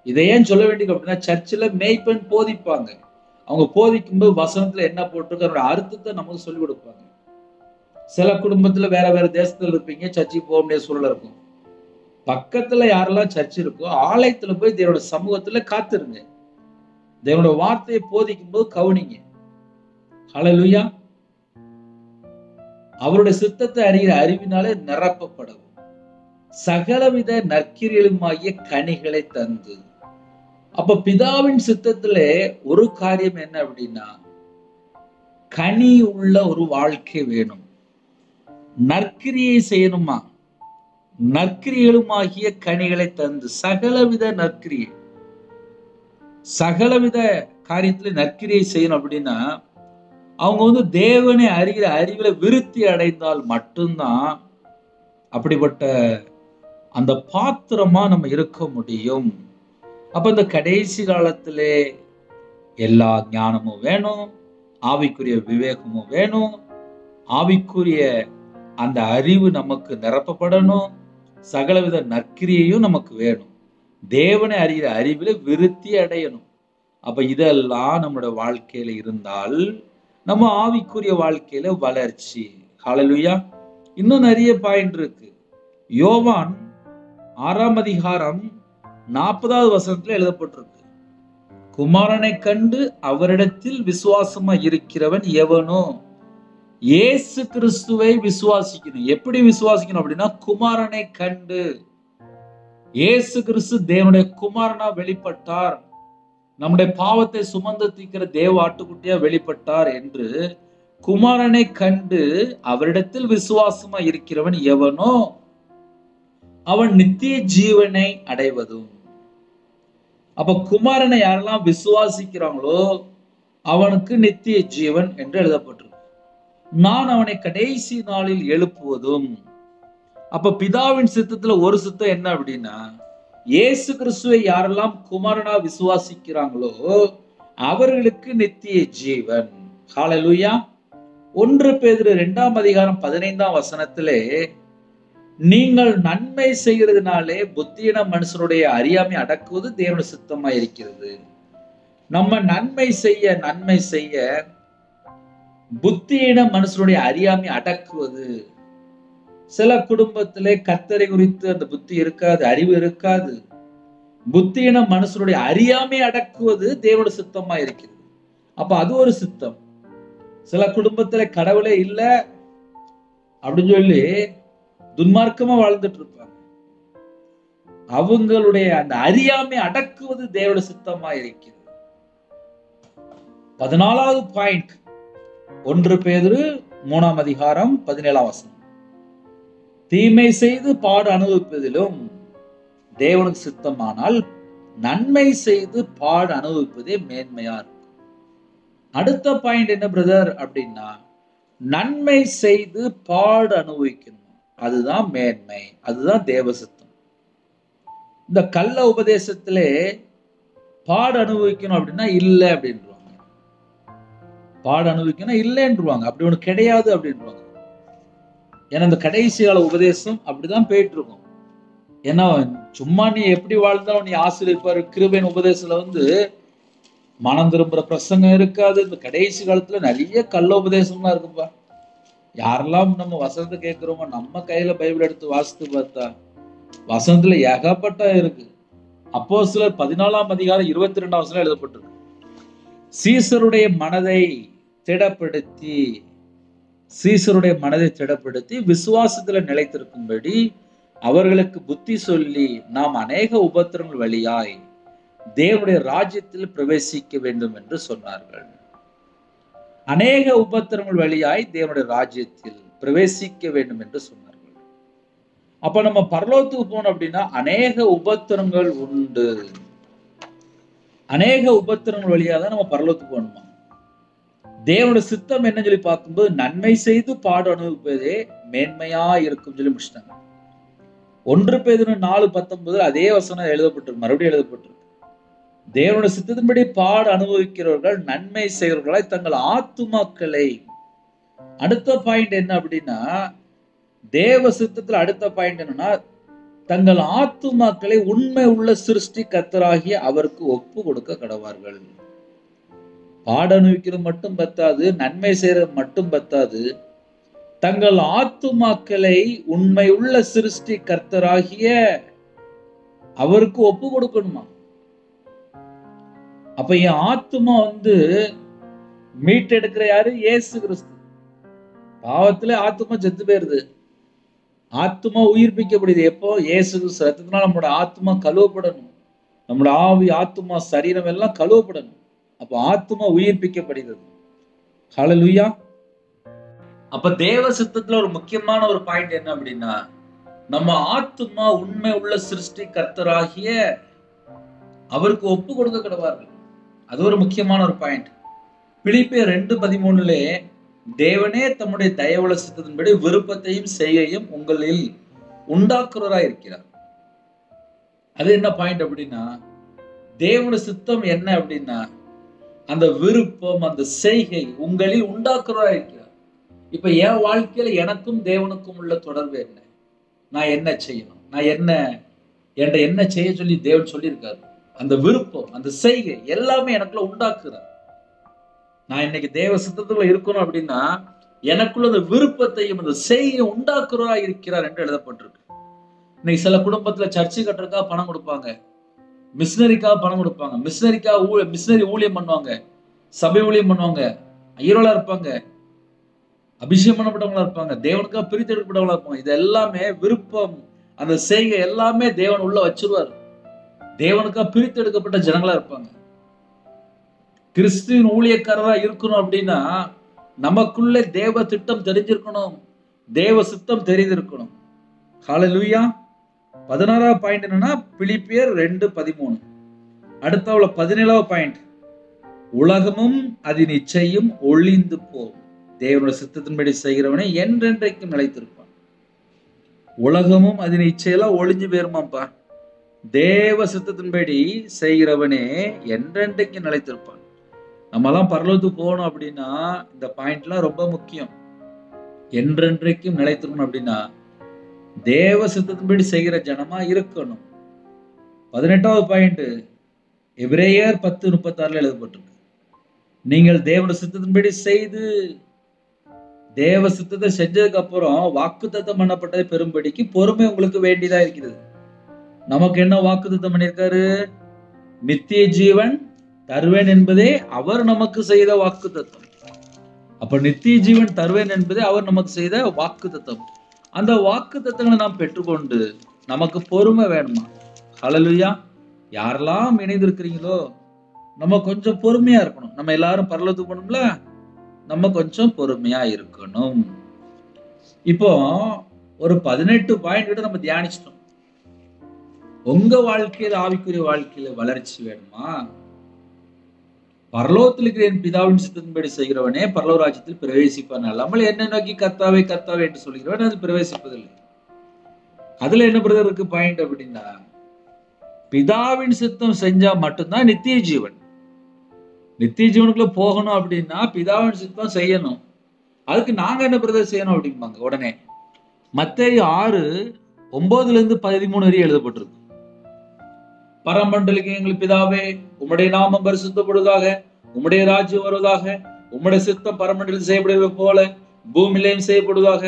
இதை ஏன் சொல்ல வேண்டியது அப்படின்னா, சர்ச்சில் மேய்ப்பன் போதிப்பாங்க. அவங்க போதிக்கும்போது வசனத்துல என்ன போட்டிருக்கு அதோட அர்த்தத்தை நமக்கு சொல்லிக் கொடுப்பாங்க. சில குடும்பத்துல வேற வேற தேசத்துல இருப்பீங்க, சர்ச்சுக்கு போக முடியாத சூழல் இருக்கும். பக்கத்துல யாரெல்லாம் சர்ச் இருக்கோ ஆலயத்துல போய் தேவனோட சமூகத்துல காத்திருங்க. தேவனோட வார்த்தையை போதிக்கும் போது கவனிங்க. ஹல்லேலூயா. அவருடைய சித்தத்தை அறிகிற அறிவினாலே நிரப்பப்படவும் சகலவித நற்கிரியலுமாகிய கனிகளை தந்து. அப்ப பிதாவின் சித்தத்திலே ஒரு காரியம் என்ன அப்படின்னா, கனி உள்ள ஒரு வாழ்க்கை வேணும். நற்கிரியை செய்யணுமா? நற்கிரியலுமாகிய கனிகளை தந்து. சகலவித நற்கிரியை, சகலவித காரியத்துல நற்கிரியை செய்யணும் அப்படின்னா, அவங்க தேவனை அறிகிற அறிவில விருத்தி அடைந்தால் மட்டும்தான் அப்படிப்பட்ட அந்த பாத்திரமா நம்ம இருக்க முடியும். அப்ப இந்த கடைசி காலத்திலே எல்லா ஞானமும் வேணும், ஆவிக்குரிய விவேகமும் வேணும், ஆவிக்குரிய அந்த அறிவு நமக்கு நிரப்பப்படணும், சகலவித நற்கிரியையும் நமக்கு வேணும். தேவனை அறிகிற அறிவில விருத்தி அடையணும். அப்ப இதெல்லாம் நம்மளோட வாழ்க்கையில இருந்தால் நம்ம ஆவிக்குரிய வாழ்க்கையில வளர்ச்சி. ஹல்லேலூயா. இன்னும் நிறைய பாயிண்ட் இருக்கு. யோவான் 6ஆம் அதிகாரம் 40வது வசனத்துல எழுதப்பட்டிருக்கு, குமாரனை கண்டு அவரிடத்தில் விசுவாசமா இருக்கிறவன் எவனோ. இயேசு கிறிஸ்துவை விசுவாசிக்கணும். எப்படி விசுவாசிக்கணும் அப்படின்னா, குமாரனை கண்டு. இயேசு கிறிஸ்து தேவனுடைய குமாரனா வெளிப்பட்டார், நம்முடைய பாவத்தை சுமந்து தீர்க்கிற தேவ ஆட்டுக்குட்டியா வெளிப்பட்டார் என்று குமாரனை கண்டு அவரிடத்தில் விசுவாசமா இருக்கிறவன் எவனோ அவன் நித்திய ஜீவனை அடைவதும். அப்ப குமாரனை யாரெல்லாம் விசுவாசிக்கிறாங்களோ அவனுக்கு நித்திய ஜீவன் என்று எழுதப்பட்டிருக்கு. நான் அவனை கடைசி நாளில் எழுப்புவதும். அப்ப பிதாவின் சித்தத்துல ஒரு சித்தம் என்ன அப்படின்னா, இயேசு கிறிஸ்துவை யாரெல்லாம் குமாரனா விசுவாசிக்கிறாங்களோ அவர்களுக்கு நித்திய ஜீவன். ஹல்லேலூயா. 1 பேதுரு 2ஆம் அதிகாரம் 15ஆம் வசனத்திலே, நீங்கள் நன்மை செய்கிறதுனாலே புத்தியின மனுஷனுடைய அறியாமை அடக்குவது தேவனுடைய சித்தமா இருக்கிறது. நம்ம நன்மை செய்ய புத்தியின மனுஷனுடைய அறியாமை அடக்குவது. சில குடும்பத்திலே கர்த்தரை குறித்து அந்த புத்தி இருக்காது, அறிவு இருக்காது. புத்தியின மனுஷனுடைய அறியாமை அடக்குவது தேவனுடைய சித்தமா இருக்கிறது. அப்ப அது ஒரு சித்தம். சில குடும்பத்துல கடவுளே இல்ல அப்படின்னு சொல்லி துன்மார்க்கமா வாழ்ந்துட்டு இருப்பாங்க. அவங்களுடைய அந்த அறியாமை அடக்குவது தேவனுடைய சித்தமா இருக்கிறது. 14வது பாயிண்ட், 1 பேதுரு 3ஆம் அதிகாரம் 17ஆம் வசனம், தீமை செய்து பாடு அனுபவிப்பதிலும் தேவனுக்கு சித்தமானால் நன்மை செய்து பாடு அனுபவிப்பதே மேன்மையா இருக்கும். அடுத்த பாயிண்ட் என்ன பிரதர் அப்படின்னா, நன்மை செய்து பாடு அனுபவிக்கணும், அதுதான் மேன்மை, அதுதான் தேவ சித்தம். இந்த கள்ள உபதேசத்திலே பாடு அனுபவிக்கணும் அப்படின்னா இல்லை அப்படின்றாங்க. பாடு அனுபவிக்கணும் இல்லைன்றுவாங்க. அப்படி ஒண்ணு கிடையாது அப்படின்றாங்க. ஏன்னா இந்த கடைசி கால உபதேசம் அப்படிதான் போயிட்டு இருக்கும். ஏன்னா சும்மா நீ எப்படி வாழ்ந்தாலும் நீ ஆசீர்வதிப்பார் கிருபையின் உபதேசத்துல மனம் திரும்புற பிரசங்கம் இருக்காது. இந்த கடைசி காலத்துல நிறைய கள்ள உபதேசம்லாம் இருக்குப்பா. யாரெல்லாம் நம்ம வசனத்தை கேட்கிறோமோ நம்ம கையில பைபிள் எடுத்து வாசித்து பார்த்தா வசனத்துல ஏகப்பட்ட இருக்கு. அப்போஸ்தலர் 14ஆம் அதிகாரம் 22ஆம் வசனம் எழுதப்பட்டிருக்கு, சீசருடைய மனதை திடப்படுத்தி விசுவாசத்துல நிலைத்திருக்கும்படி அவர்களுக்கு புத்தி சொல்லி நாம் அநேக உபத்திரங்கள் வழியாய் தேவனுடைய ராஜ்யத்தில் பிரவேசிக்க வேண்டும் என்று சொன்னார்கள். அநேக உபத்திரங்கள் வழியாய் தேவனுடைய ராஜ்யத்தில் பிரவேசிக்க வேண்டும் என்று சொன்னார்கள். அப்ப நம்ம பரலோகத்துக்கு போனோம் அப்படின்னா அநேக உபத்திரங்கள் உண்டு. அநேக உபத்திரங்கள் வழியா தான் நம்ம பரலோகத்துக்கு போகணுமா. தேவனுடைய சித்தம் என்ன சொல்லி பார்க்கும்போது நன்மை செய்து பாடு அனுபவிப்பதே மேன்மையா இருக்கும் சொல்லி முடிச்சிட்டாங்க. 1 பேதுரு 4:19 அதே வசனம் எழுதப்பட்டிருக்கு, மறுபடியும் எழுதப்பட்டிருக்கு, தேவனுடைய சித்தத்தின்படி பாடு அனுபவிக்கிறவர்கள் நன்மை செய்கிறவர்களாய் தங்கள் ஆத்துமாக்களை. அடுத்த பாயிண்ட் என்ன அப்படின்னா, தேவ சித்தத்துல அடுத்த பாயிண்ட் என்னன்னா, தங்கள் ஆத்துமாக்களை உண்மை உள்ள சிருஷ்டி கர்த்தராகிய அவருக்கு ஒப்பு கொடுக்க கடவார்கள். பாட அனுபவிக்கிறது மட்டும் பத்தாது, நன்மை செய்யறது மட்டும் பத்தாது, தங்கள் ஆத்துமாக்களை உண்மை உள்ள சிருஷ்டி கர்த்தராகிய அவருக்கு ஒப்பு கொடுக்கணுமா? அப்ப என் ஆத்துமா மீட்டெடுக்கிற யாரு? இயேசு கிறிஸ்து. பாவத்துல ஆத்துமா செத்து போயிருது, ஆத்துமா உயிர்ப்பிக்கப்படுது. எப்போ? இயேசு கிறிஸ்து ரத்தத்தினால நம்மளோட ஆத்துமா கழுவப்படணும், நம்மளோட ஆவி ஆத்துமா சரீரம் எல்லாம் கழுவப்படணும். அப்ப ஆத்துமா உயிர்ப்பிக்கப்படுகிறது. ஹல்லேலூயா. அப்ப தேவ சித்தத்துல ஒரு முக்கியமான ஒரு பாயிண்ட் என்ன அப்படின்னா, நம்ம ஆத்துமா உண்மை உள்ள சிருஷ்டி கர்த்தராகிய அவருக்கு ஒப்பு கொடுக்க கடவார்கள். அது ஒரு முக்கியமான ஒரு பாயிண்ட். பிலிப்பியர் 2:13 தேவனே தம்முடைய தயவுள்ள சித்தத்தின்படி விருப்பத்தையும் செய்யையும் உங்களில் உண்டாக்குறவராய் இருக்கிறார். அது என்ன பாயிண்ட் அப்படின்னா, தேவனுடைய சித்தம் என்ன அப்படின்னா, அந்த விருப்பம் அந்த செய்கை உங்களில் உண்டாக்குறவராய் இருக்கிறார். இப்ப என் வாழ்க்கையில எனக்கும் தேவனுக்கும் உள்ள தொடர்பு என்ன? நான் என்ன செய்யணும், நான் என்ன செய்ய சொல்லி தேவன் சொல்லியிருக்காரு. அந்த விருப்பம் அந்த செய்கை எல்லாமே எனக்குள்ள உண்டாக்குறார். நான் இன்னைக்கு தேவ சித்தத்துக்குள்ள இருக்கணும் அப்படின்னா எனக்குள்ள அந்த விருப்பத்தையும் அந்த செய்கையை உண்டாக்குறவரா இருக்கிறார் என்று எழுதப்பட்டிருக்கு. இன்னைக்கு சில குடும்பத்துல சர்ச்சை கட்டுறதுக்காக பணம் கொடுப்பாங்க, மிஷினரிக்காக பணம் கொடுப்பாங்க, மிஷினரி ஊழியம் பண்ணுவாங்க, சபை ஊழியம் பண்ணுவாங்க, ஐயரோலா இருப்பாங்க, அபிஷேகம் பண்ணப்பட்டவங்களா இருப்பாங்க, தேவனுக்காக பிரித்தெடுக்கப்பட்டவங்களா இருப்பாங்க. இது எல்லாமே விருப்பம் அந்த செய்கை எல்லாமே தேவன் உள்ள வச்சிருவார். தேவனுக்காக பிரித்தெடுக்கப்பட்ட ஜனங்களா இருப்பாங்க. கிறிஸ்துவின் ஊழியக்காரரா இருக்கணும் அப்படின்னா நமக்குள்ள தேவ திட்டம் தெரிஞ்சிருக்கணும், தேவ சித்தம் தெரிந்திருக்கணும். ஹல்லேலூயா. 16வது பாயிண்ட் என்னன்னா பிலிப்பியர் 2:13. அடுத்தவள 17வது பாயிண்ட், உலகமும் அதன் இச்சையும் ஒளிந்து போகும், தேவனுடைய சித்தத்தின்படி செய்கிறவனே என்றென்றைக்கும் நிலைத்திருப்பான். உலகமும் அதன் இச்சையெல்லாம் ஒளிஞ்சு போயிருமாப்பா. தேவ சித்தத்தின்படி செய்கிறவனே என்றென்றைக்கும் நிலைத்திருப்பான். நம்ம எல்லாம் பரலோகத்துக்கு போகணும் அப்படின்னா இந்த பாயிண்ட்லாம் ரொம்ப முக்கியம். என்றென்றைக்கும் நிலைத்திருக்கணும் அப்படின்னா தேவ சித்தத்தின்படி செய்கிற ஜனமா இருக்கணும். 18வது பாயிண்ட் எபிரேயர் 10:36 எழுதப்பட்டிருக்கு. நீங்கள் தேவனுடைய சித்தத்தின்படி செய்து தேவ சித்தத்தை செஞ்சதுக்கு அப்புறம் வாக்குத்தத்தம் பண்ணப்பட்டதை பெறும்படிக்கு பொறுமை உங்களுக்கு வேண்டியதா இருக்கிறது. நமக்கு என்ன வாக்குத்தத்தம் பண்ணியிருக்காரு? நித்திய ஜீவன் தருவேன் என்பதே அவர் நமக்கு செய்த வாக்குத்தத்தம். அப்ப நித்திய ஜீவன் தருவேன் என்பதே அவர் நமக்கு செய்த வாக்குத்தத்தம். அந்த வாக்குத்தத்தங்களை நாம் பெற்றுக்கொண்டு நமக்கு பொறுமை வேணுமா? ஹல்லேலூயா. யாரெல்லாம் இணைந்திருக்கிறீங்களோ நம்ம கொஞ்சம் பொறுமையா இருக்கணும். நம்ம எல்லாரும் பரலோகத்துக்கு போகணும்ல, நம்ம கொஞ்சம் பொறுமையா இருக்கணும். இப்போ ஒரு 18 பாயிண்ட் கிட்ட நம்ம தியானிச்சிட்டோம். உங்க வாழ்க்கையில ஆவிக்குரிய வாழ்க்கையில வளர்ச்சி வேணுமா? பரலோகத்தில் இருக்கிற என் பிதாவின் சித்தத்தின்படி செய்கிறவனே பரலோக ராஜ்யத்தில் பிரவேசிப்பான். அல்லாமல் என்ன நோக்கி கர்த்தாவே கர்த்தாவே என்று சொல்கிறவன் அது பிரவேசிப்பதில்லை. அதுல என்ன பிரதர் இருக்கு பாயிண்ட் அப்படின்னா, பிதாவின் சித்தம் செஞ்சா மட்டும்தான் நித்திய ஜீவன். நித்திய ஜீவனுக்குள்ள போகணும் அப்படின்னா பிதாவின் சித்தம் செய்யணும். அதுக்கு நாங்க என்ன பிரதர் செய்யணும் அப்படிம்பாங்க. உடனே மத்தேயு 6:9-13 வரை எழுதப்பட்டிருக்கு. பரமண்டலுக்கு எங்கள் பிதாவே, உம்முடைய நாமம் பரிசுத்தப்படுவதாக, உம்முடைய ராஜ்யம் வருவதாக, உம்முடைய சித்தம் பரமண்டலில் செய்யப்படுவது போல பூமியிலையும் செய்யப்படுவதாக.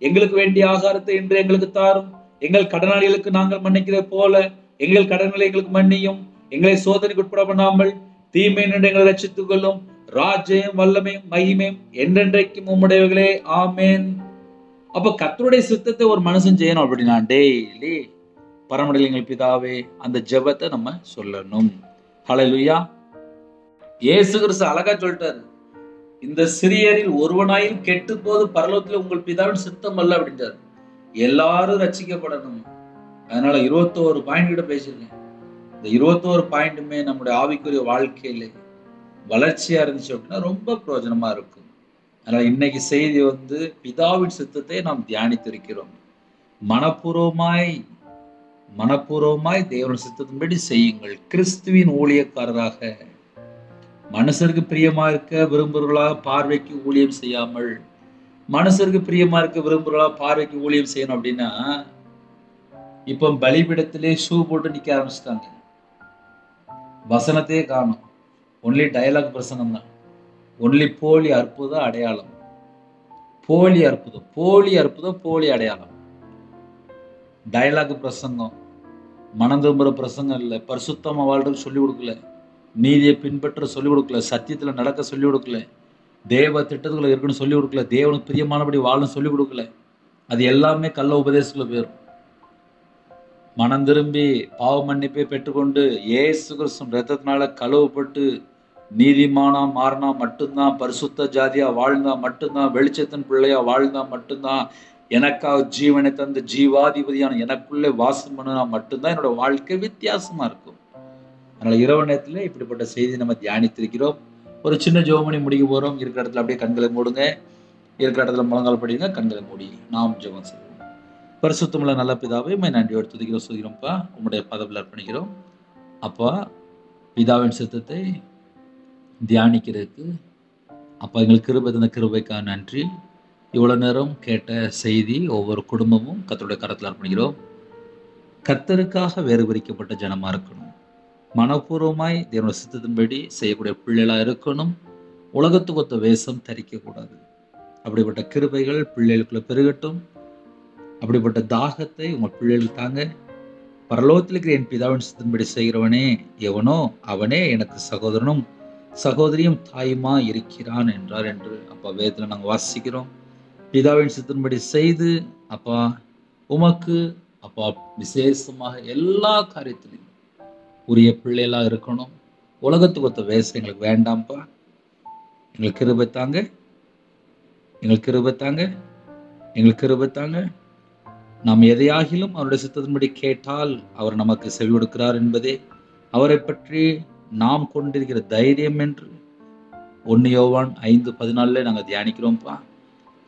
எங்களுக்கு வேண்டிய ஆகாரத்தை இன்று எங்களுக்கு தாரும். எங்கள் கடனாளிகளுக்கு நாங்கள் மன்னிக்கிறதை போல எங்கள் கடன்களை எங்களுக்கு மன்னியும். எங்களை சோதனைக்கு உட்பட பண்ணாமல் தீமை நின்று எங்களை ரட்சித்துக் கொள்ளும். ராஜ்யம் வல்லமையும் மகிமையும் என்றென்றைக்கும் உம்முடையவர்களே, ஆமேன். அப்ப கர்த்தருடைய சித்தத்தை ஒரு மனுஷன் செய்யணும் அப்படின்னா டெய்லி பரமண்டலில் எங்கள் பிதாவே அந்த ஜெபத்தை நம்ம சொல்லணும். ஹல்லேலூயா. இயேசு கிறிஸ்து அழகா சொல்லிட்டாரு, இந்த சிறியரில் ஒருவனாயில் கெட்டு போது பரலோகத்தில் உங்கள் பிதாவின் சித்தம் அல்ல அப்படின்றாரு. எல்லாரும் ரட்சிக்கப்படணும். அதனால 21 பாயிண்ட் கிட்ட பேசிருக்கேன். இந்த 21 பாயிண்ட்டுமே நம்முடைய ஆவிக்குரிய வாழ்க்கையில வளர்ச்சியா இருந்துச்சு அப்படின்னா ரொம்ப பிரயோஜனமா இருக்கும். அதனால இன்னைக்கு செய்தி பிதாவின் சித்தத்தை நாம் தியானித்திருக்கிறோம். மனப்பூர்வமாய் தேவனுடைய சித்தத்தின்படி செய்யுங்கள். கிறிஸ்துவின் ஊழியக்காரராக மனுஷருக்கு பிரியமா இருக்க விரும்புகிறவர்களாக பார்வைக்கு ஊழியம் செய்யாமல், மனுஷருக்கு பிரியமா இருக்க விரும்புகிறவர்களாக பார்வைக்கு ஊழியம் செய்யணும் அப்படின்னா இப்போ பலிபீடத்திலே ஷூ போட்டு நிக்க ஆரம்பிச்சிட்டாங்க. வசனத்தையே காணும். ஒன்லி டயலாக் பிரசங்கம் தான். ஒன்லி போலி அற்புதம் அடையாளம். போலி அற்புதம், போலி அற்புதம், போலி அடையாளம். டயலாக் பிரசங்கம், மனம் திரும்புற பிரசங்கம் இல்லை. பரிசுத்தமா வாழ்றதுக்கு சொல்லிக் கொடுக்கல. நீதியை பின்பற்ற சொல்லிக் கொடுக்கல. சத்தியத்துல நடக்க சொல்லிக் கொடுக்கல. தேவ திட்டத்துக்குள்ள இருக்குன்னு சொல்லிக் கொடுக்கல. தேவனுக்கு பிரியமானபடி வாழும் சொல்லிக் கொடுக்கல. அது எல்லாமே கள்ள உபதேசத்துல போயிடும். மனம் திரும்பி பாவ மன்னிப்பை பெற்றுக்கொண்டு இயேசு கிறிஸ்து ரத்தத்தினால கழுவப்பட்டு நீதிமானா மாறினா மட்டும்தான், பரிசுத்த ஜாதியா வாழ்ந்தா மட்டும்தான், வெளிச்சத்தின் பிள்ளையா வாழ்ந்தா மட்டும்தான், எனக்காக ஜீவனை தந்து ஜீவாதிபதியான எனக்குள்ளே வாசம் பண்ணினா மட்டும்தான் என்னோட வாழ்க்கை வித்தியாசமா இருக்கும். அதனால இரவு நேரத்துல இப்படிப்பட்ட செய்தி நம்ம தியானித்திருக்கிறோம். ஒரு சின்ன ஜெபமணி முடிக்க போறோம். இருக்கிற இடத்துல அப்படியே கண்களை மூடுங்க. இருக்கிற இடத்துல முழங்கால் படிங்க, கண்களை மூடி நாம் ஜெபம் செய்வோம். பரிசுத்தமுள்ள நல்ல பிதாவே, உம்மை நன்றியோடு துதிக்கிறோம், சொல்கிறோம்ப்பா. உம்முடைய பதவியில் அர்ப்பணிக்கிறோம். அப்பா, பிதாவின் சித்தத்தை தியானிக்கிறதுக்கு அப்பா எங்களுக்கு கிருபை தந்த கிருபைக்காக நன்றி. இவ்வளவு நேரம் கேட்ட செய்தி ஒவ்வொரு குடும்பமும் கர்த்தருடைய கரத்தில் அர்ப்பணிக்கிறோம். கர்த்தருக்காக வேறு பிரிக்கப்பட்ட ஜனமா இருக்கணும். மனப்பூர்வமாய் தேவனுடைய சித்தத்தின்படி செய்யக்கூடிய பிள்ளைகளா இருக்கணும். உலகத்துக்கு ஒத்த வேஷம் தரிக்க கூடாது. அப்படிப்பட்ட கிருபைகள் பிள்ளைகளுக்குள்ள பெருகட்டும். அப்படிப்பட்ட தாகத்தை உங்கள் பிள்ளைகள் தாங்க. பரலோகத்தில் இருக்கிற என் பிதாவின் சித்தத்தின்படி செய்கிறவனே எவனோ அவனே எனக்கு சகோதரனும் சகோதரியும் தாயுமா இருக்கிறான் என்றார் என்று அப்பா வேதத்தில் நாங்கள் வாசிக்கிறோம். பிதாவின் சித்தத்தின்படி செய்து அப்பா உமக்கு அப்பா விசேஷமாக எல்லா காரியத்திலையும் உரிய பிள்ளைகளா இருக்கணும். உலகத்துக்கு ஒத்த வேஷம் எங்களுக்கு வேண்டாம்ப்பா. எங்களுக்கு கிருபை தாங்க, எங்களுக்கு கிருபை தாங்க, எங்களுக்கு கிருபை தாங்க. நாம் எதையாகிலும் அவருடைய சித்தத்தின்படி கேட்டால் அவர் நமக்கு செவி கொடுக்கிறார் என்பதே அவரை பற்றி நாம் கொண்டிருக்கிற தைரியம் என்று 1 யோவான் 5:14 நாங்கள் தியானிக்கிறோம்ப்பா.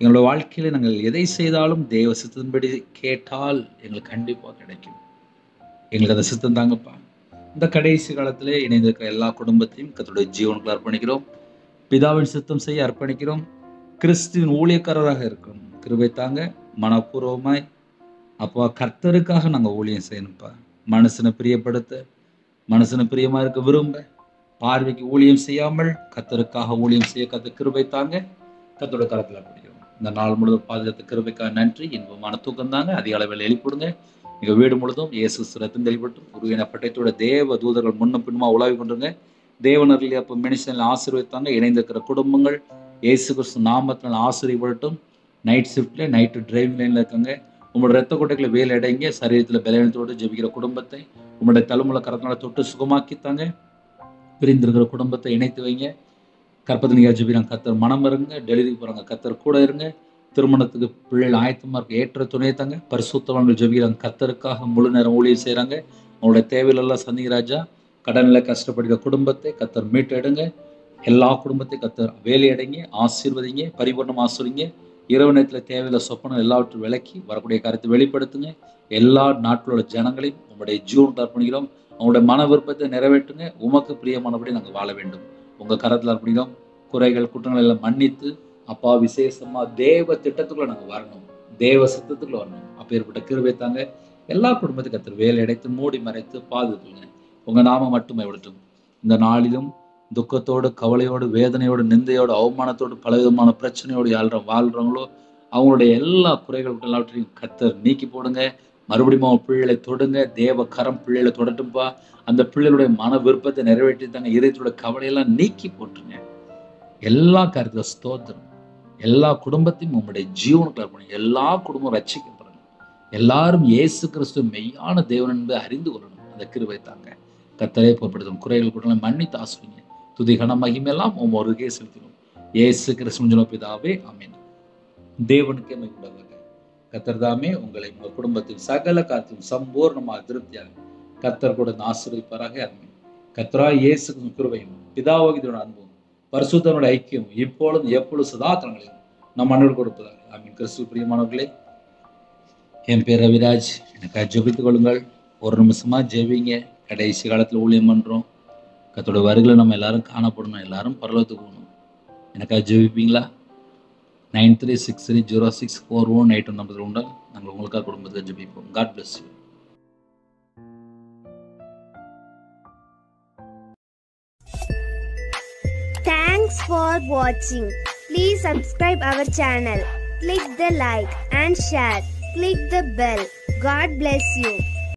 எங்களோட வாழ்க்கையில நாங்கள் எதை செய்தாலும் தேவ சித்தத்தின்படி கேட்டால் எங்களுக்கு கண்டிப்பாக கிடைக்கும். எங்களுக்கு அந்த சித்தம் தாங்கப்பா. இந்த கடைசி காலத்திலே இணைந்திருக்கிற எல்லா குடும்பத்தையும் கர்த்தருடைய ஜீவனுக்குள்ள அர்ப்பணிக்கிறோம். பிதாவின் சித்தம் செய்ய அர்ப்பணிக்கிறோம். கிறிஸ்துவின் ஊழியக்காரராக இருக்கணும். கிருபை தாங்க. மனப்பூர்வமாய் அப்போ கர்த்தருக்காக நாங்கள் ஊழியம் செய்யணும்ப்பா. மனுஷனை பிரியப்படுத்த, மனுஷனை பிரியமா இருக்க விரும்ப, பார்வைக்கு ஊழியம் செய்யாமல் கர்த்தருக்காக ஊழியம் செய்ய கர்த்தர் கிருபை தாங்க. கர்த்தரோட கரத்தில் அர்ப்பணிக்கிறோம். இந்த நாள் முழுவதும் பாதுகாத்த கிருபைக்காக நன்றி. இன்பமான தூக்கம் தாங்க. அதிக அளவில் எழுப்பிடுங்க. எங்க வீடு முழுதும் இயேசு ரத்தம் தெளிப்பட்டும். உருவின பட்டயத்தோட தேவ தூதர்கள் முன்னும் பின்னுமா உலாவி கொண்டுருங்க. தேவனர்கள் அப்போ மனுஷனில் ஆசீர்வதித்தாங்க. இணைந்திருக்கிற குடும்பங்கள் இயேசு கிறிஸ்து நாமத்தினால் ஆசீர்வதிப்படட்டும். நைட் ஷிஃப்ட்ல நைட்டு டிரைவிங் லைன்ல இருக்காங்க. உங்களோட ரத்த கொட்டைகளை வேலை அடைங்க. சரீரத்தில் பலவீனத்தோடு ஜெபிக்கிற குடும்பத்தை உங்களுடைய தலைமுறை கரத்தினால தொட்டு சுகமாக்கித்தாங்க. பிரிந்திருக்கிற குடும்பத்தை இணைத்து வைங்க. கற்பத்தினிக்கா ஜெபிக்கிறாங்க, கர்த்தர் மனம் இருங்க. டெலிவரி போறாங்க, கர்த்தர் கூட இருங்க. திருமணத்துக்கு பிள்ளைகள் ஆயத்தமா இருக்க ஏற்ற துணை தாங்க. பரிசுத்தவான்கள் ஜெபிக்கிறாங்க, கர்த்தருக்காக முழு நேரம் ஊழியம் செய்யறாங்க. அவங்களுடைய தேவையிலெல்லாம் சந்திங்க ராஜா. கடனில் கஷ்டப்படுகிற குடும்பத்தை கர்த்தர் மீட்டு எடுங்க. எல்லா குடும்பத்தையும் கர்த்தர் வேலை அடைங்க, ஆசீர்வதிங்க, பரிபூர்ணம் ஆசீர்வதிங்க. இரவு நேரத்தில் தேவையில்லை சொப்பனம் எல்லாவற்றையும் விளக்கி வரக்கூடிய காரியத்தை வெளிப்படுத்துங்க. எல்லா நாட்டிலோட ஜனங்களையும் உங்களுடைய ஜீவனுக்கு அர்ப்பணிக்கிறோம். அவங்களுடைய மன விருப்பத்தை நிறைவேற்றுங்க. உமக்கு பிரியமானபடி நாங்கள் வாழ வேண்டும். உங்கள் கரத்தில் அர்ப்பணிக்கிறோம். குறைகள் குற்றங்கள் எல்லாம் மன்னித்து அப்பா விசேஷமா தேவ திட்டத்துக்குள்ள நாங்கள் வரணும். தேவ சித்தத்துக்குள்ள வரணும். அப்பேற்பட்ட கிருபை தாங்க. எல்லா குடும்பத்துக்கு கர்த்தர் வேலை அடைத்து மூடி மறைத்து பாதுகாத்துங்க. உங்க நாமம் மட்டுமே விடட்டும். இந்த நாளிலும் துக்கத்தோடு, கவலையோடு, வேதனையோடு, நிந்தையோடு, அவமானத்தோடு, பலவிதமான பிரச்சனையோடு வாழ்றவங்களோ அவங்களுடைய எல்லா குறைகள் எல்லாவற்றையும் கர்த்தர் நீக்கி போடுங்க. மறுபடியும் அவங்க பிள்ளைகளை தொடுங்க. தேவ கரம் பிள்ளைகளை தொடட்டும்பா. அந்த பிள்ளைகளுடைய மன விருப்பத்தை நிறைவேற்றி தாங்க. இதயத்தோட கவலையெல்லாம் நீக்கி போட்டுருங்க. எல்லா காரியத்துல ஸ்தோத்திரம். எல்லா குடும்பத்தையும் உங்களுடைய ஜீவனுக்கு அர்ப்பணிங்க. எல்லா குடும்பம் ரட்சிக்கப்படணும். எல்லாரும் இயேசு கிறிஸ்து மெய்யான தேவன் என்பதை அறிந்து கொள்ளணும். அந்த கிருபை தாங்க. கர்த்தரே பொறுப்படுத்தும். குறைகள் குற்றங்களை மன்னித்து ஆசீர்வதிங்க. துதி கன மகிமையெல்லாம் ஒருவருக்கே செலுத்தினோம். இயேசு கிறிஸ்து பிதாவே ஆமென். தேவனுக்கே மகிமை. கர்த்தர் தாமே உங்களை உங்கள் குடும்பத்தில் சகல காரியத்திலும் சம்பூர்ணமாக திருப்தியாக கர்த்தர் கூட ஆசீர்வதிப்பாராக. ஆமென். கர்த்தராகிய இயேசு கிருபையும் பிதாவாகிய அன்பும் பரிசுத்தனோட ஐக்கியம் இப்பொழுதும் எப்பொழுது சதா காலங்களிலும் நம் அன்போடு கொடுப்பதாக. ஆமென். கிறிஸ்துவுக்குள் பிரியமானவர்களே, என் பேர் ரவிராஜ். எனக்காக ஜெபித்துக் கொள்ளுங்கள். ஒரு நிமிஷமா ஜெபிங்க. கடைசி காலத்தில் ஊழியம் பண்றோம். கர்த்தருடைய வருகையில நம்ம எல்லாரும் காணப்படணும். எல்லாரும் பரலோகத்துக்கு போகணும். எனக்காக ஜெபிப்பீங்களா? 9363064181 நம்பர் உண்டால் நாங்கள் உங்களுக்காக குடும்பத்துக்கு ஜெபிப்போம். God bless you. Thanks for watching. Please subscribe our channel. Click the like and share. Click the bell. God bless you.